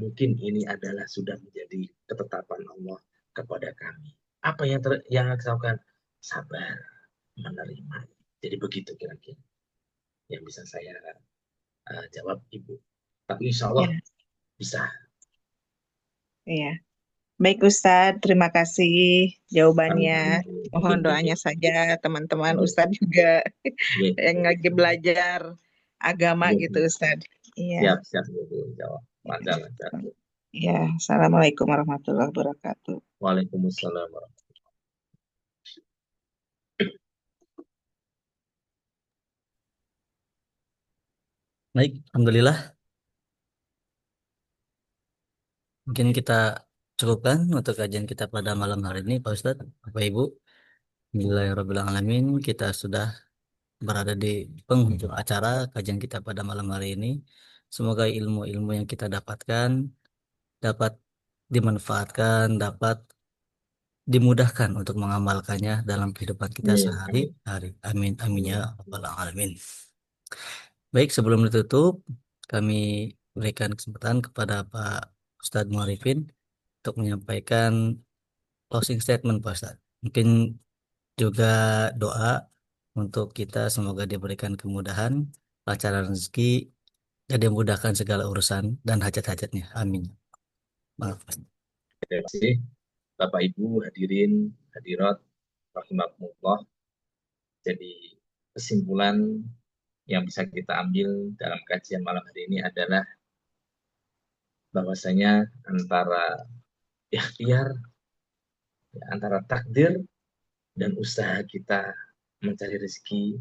mungkin ini adalah sudah menjadi ketetapan Allah kepada kami. Apa yang kita lakukan? Sabar, menerima. Jadi begitu kira-kira yang bisa saya jawab Ibu. Tapi insya Allah Ya, bisa. iya. Baik Ustadz, terima kasih jawabannya. Mohon doanya Alhamdulillah. saja teman-teman Ustadz juga yang lagi belajar agama gitu Ustadz. Iya. Siap Ibu. Jawab. Lancar. Iya. Assalamualaikum warahmatullahi wabarakatuh. Waalaikumsalam warahmatullahi. Baik, alhamdulillah. Mungkin kita cukupkan untuk kajian kita pada malam hari ini, Pak Ustadz, Bapak Ibu. Bismillahirrahmanirrahim. Kita sudah berada di penghujung acara kajian kita pada malam hari ini. Semoga ilmu-ilmu yang kita dapatkan dapat dimanfaatkan, dapat dimudahkan untuk mengamalkannya dalam kehidupan kita sehari-hari. Amin, amin ya rabbal alamin. Baik, sebelum ditutup, kami berikan kesempatan kepada Pak Ustadz Muarifin untuk menyampaikan closing statement, Pak Ustadz. Mungkin juga doa untuk kita, semoga diberikan kemudahan, lancaran rezeki, dan dimudahkan segala urusan dan hajat-hajatnya. Amin. Maaf. Terima kasih Bapak Ibu hadirin hadirat rahimakumullah. Jadi kesimpulan yang bisa kita ambil dalam kajian malam hari ini adalah bahwasanya antara ikhtiar, antara takdir dan usaha kita mencari rezeki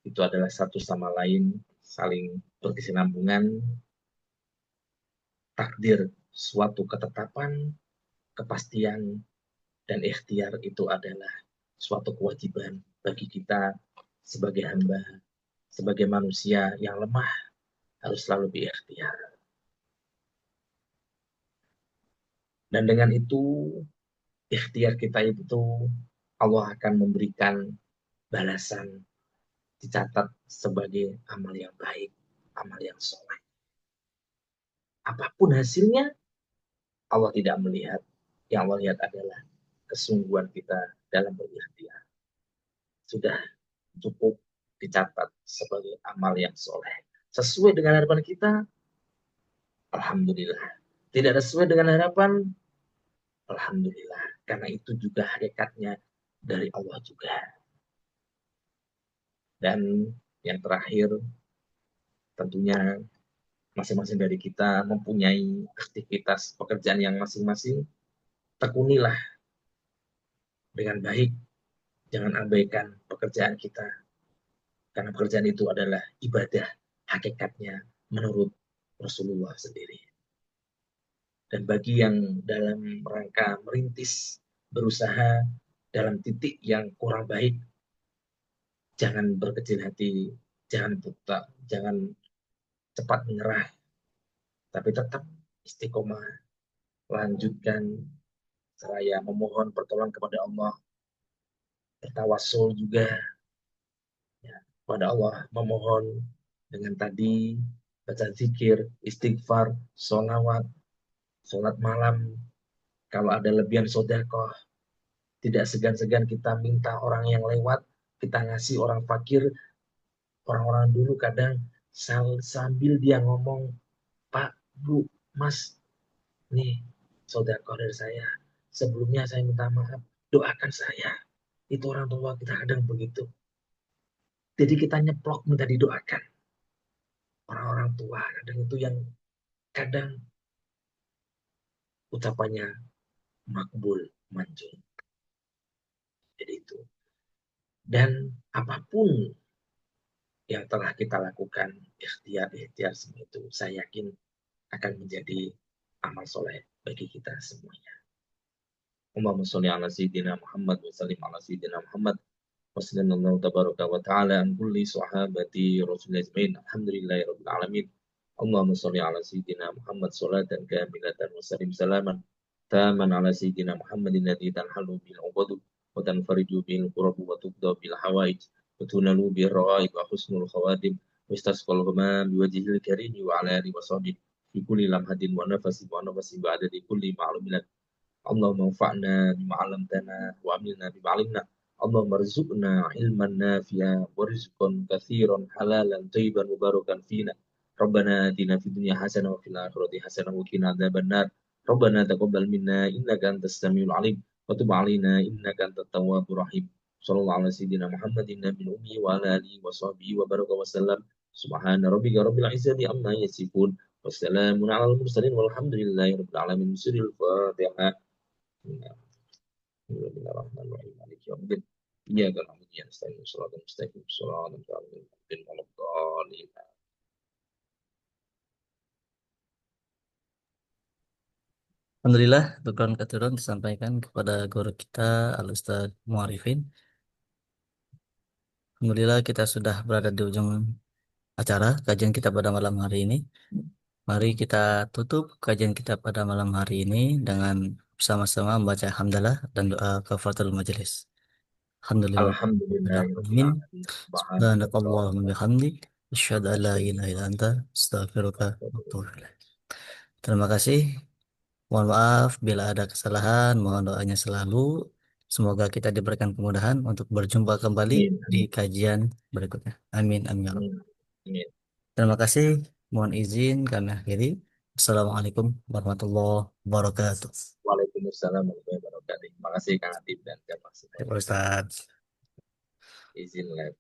itu adalah satu sama lain saling berkesinambungan. Takdir suatu ketetapan, kepastian, dan ikhtiar itu adalah suatu kewajiban bagi kita sebagai hamba, sebagai manusia yang lemah, harus selalu berikhtiar. Dan dengan itu, ikhtiar kita itu Allah akan memberikan balasan, dicatat sebagai amal yang baik, amal yang soleh. Apapun hasilnya, Allah tidak melihat. Yang Allah lihat adalah kesungguhan kita dalam berikhtiar. Sudah cukup dicatat sebagai amal yang soleh. Sesuai dengan harapan kita, alhamdulillah. Tidak sesuai dengan harapan, alhamdulillah. Karena itu juga hakikatnya dari Allah juga. Dan yang terakhir, tentunya masing-masing dari kita mempunyai aktivitas pekerjaan yang masing-masing. Tekunilah dengan baik. Jangan abaikan pekerjaan kita. Karena pekerjaan itu adalah ibadah hakikatnya menurut Rasulullah sendiri. Dan bagi yang dalam rangka merintis, berusaha dalam titik yang kurang baik, jangan berkecil hati, jangan buta, jangan cepat menyerah, tapi tetap istiqomah, lanjutkan seraya memohon pertolongan kepada Allah, bertawasul juga ya, kepada Allah, memohon dengan tadi baca zikir, istighfar, sholawat, sholat malam, kalau ada lebihan sedekah, tidak segan-segan kita minta orang yang lewat, kita ngasih orang fakir. Orang-orang dulu kadang sambil dia ngomong, Bu, Mas, nih saudara dari saya. Sebelumnya saya minta maaf, doakan saya. Itu orang tua kita kadang begitu. Jadi kita nyeplok minta didoakan. Orang-orang tua kadang itu yang kadang ucapannya makbul, manjur. Jadi itu. Dan apapun yang telah kita lakukan, ikhtiar semua itu, saya yakin akan menjadi amal soleh bagi kita semuanya. Allahumma sholli ala sayyidina Muhammad wa sallim ala sayyidina Muhammad wa sallallahu tabaraka wa ta'ala an kulli sahabati rasulillah ajmain. Alhamdulillahi rabbil alamin. Allahumma sholli ala sayyidina Muhammad salatan kamilatan wa sallim salaman taman ala sayyidina Muhammadin alladhi tanhalu bil 'uqadu wa tanfariju bil qurabu wa tuqda bil hawaij wa tunalu bil raghaib wa husnul khawatim wa istasqal ghamam bi wajhil karim wa ala alihi wa sahbihi fi kulli lamhatin wa nafasin ba'da di kulli ma'lumin. اللهم انفعنا بما علمتنا وعلمنا بما علمنا اللهم ارزقنا علما نافعا ورزقا كثيرا حلالا طيبا مباركا فينا ربنا آتنا في الدنيا حسنة وفي الآخرة حسنة وقنا عذاب النار ربنا تقبل منا إنك أنت السميع العليم وتب علينا إنك أنت التواب الرحيم صلى الله على سيدنا محمد النبي الأمي وعلى آله وصحبه وبارك وسلم سبحان ربك رب العزة عما يصفون والسلام على المرسلين والحمد لله رب العالمين سر الفاتحة Bismillahirrahmanirrahim. Maliki yaumiddin. Iyyaka na'budu wa iyyaka nasta'in. Shiratal mustaqim. Shiratal ladzina an'amta 'alaihim. Alhamdulillah, Tuhan Katurun disampaikan kepada guru kita, Al-Ustaz Muarifin. Alhamdulillah kita sudah berada di ujung acara kajian kita pada malam hari ini. Mari kita tutup kajian kita pada malam hari ini dengan bersama-sama membaca hamdalah dan doa kafaratul majelis. Alhamdulillah. Alhamdulillahirabbil Amin. alamin. Subhanakallahumma Subhanallah. bihamdik. Asyhadu an la ilaha illa anta. Astaghfiruka wa atubu ilaik. Terima kasih. Mohon maaf bila ada kesalahan. Mohon doanya selalu. Semoga kita diberikan kemudahan untuk berjumpa kembali Amin, di amin, kajian berikutnya. Amin. Amin. Ya amin, Rabbal. amin. Terima kasih. Mohon izin kami akhiri. Assalamualaikum warahmatullahi wabarakatuh. Waalaikumsalam warahmatullahi wabarakatuh. Terima kasih Kang Atib dan Kang Mas. Ya, Pak Ustadz. Izin live.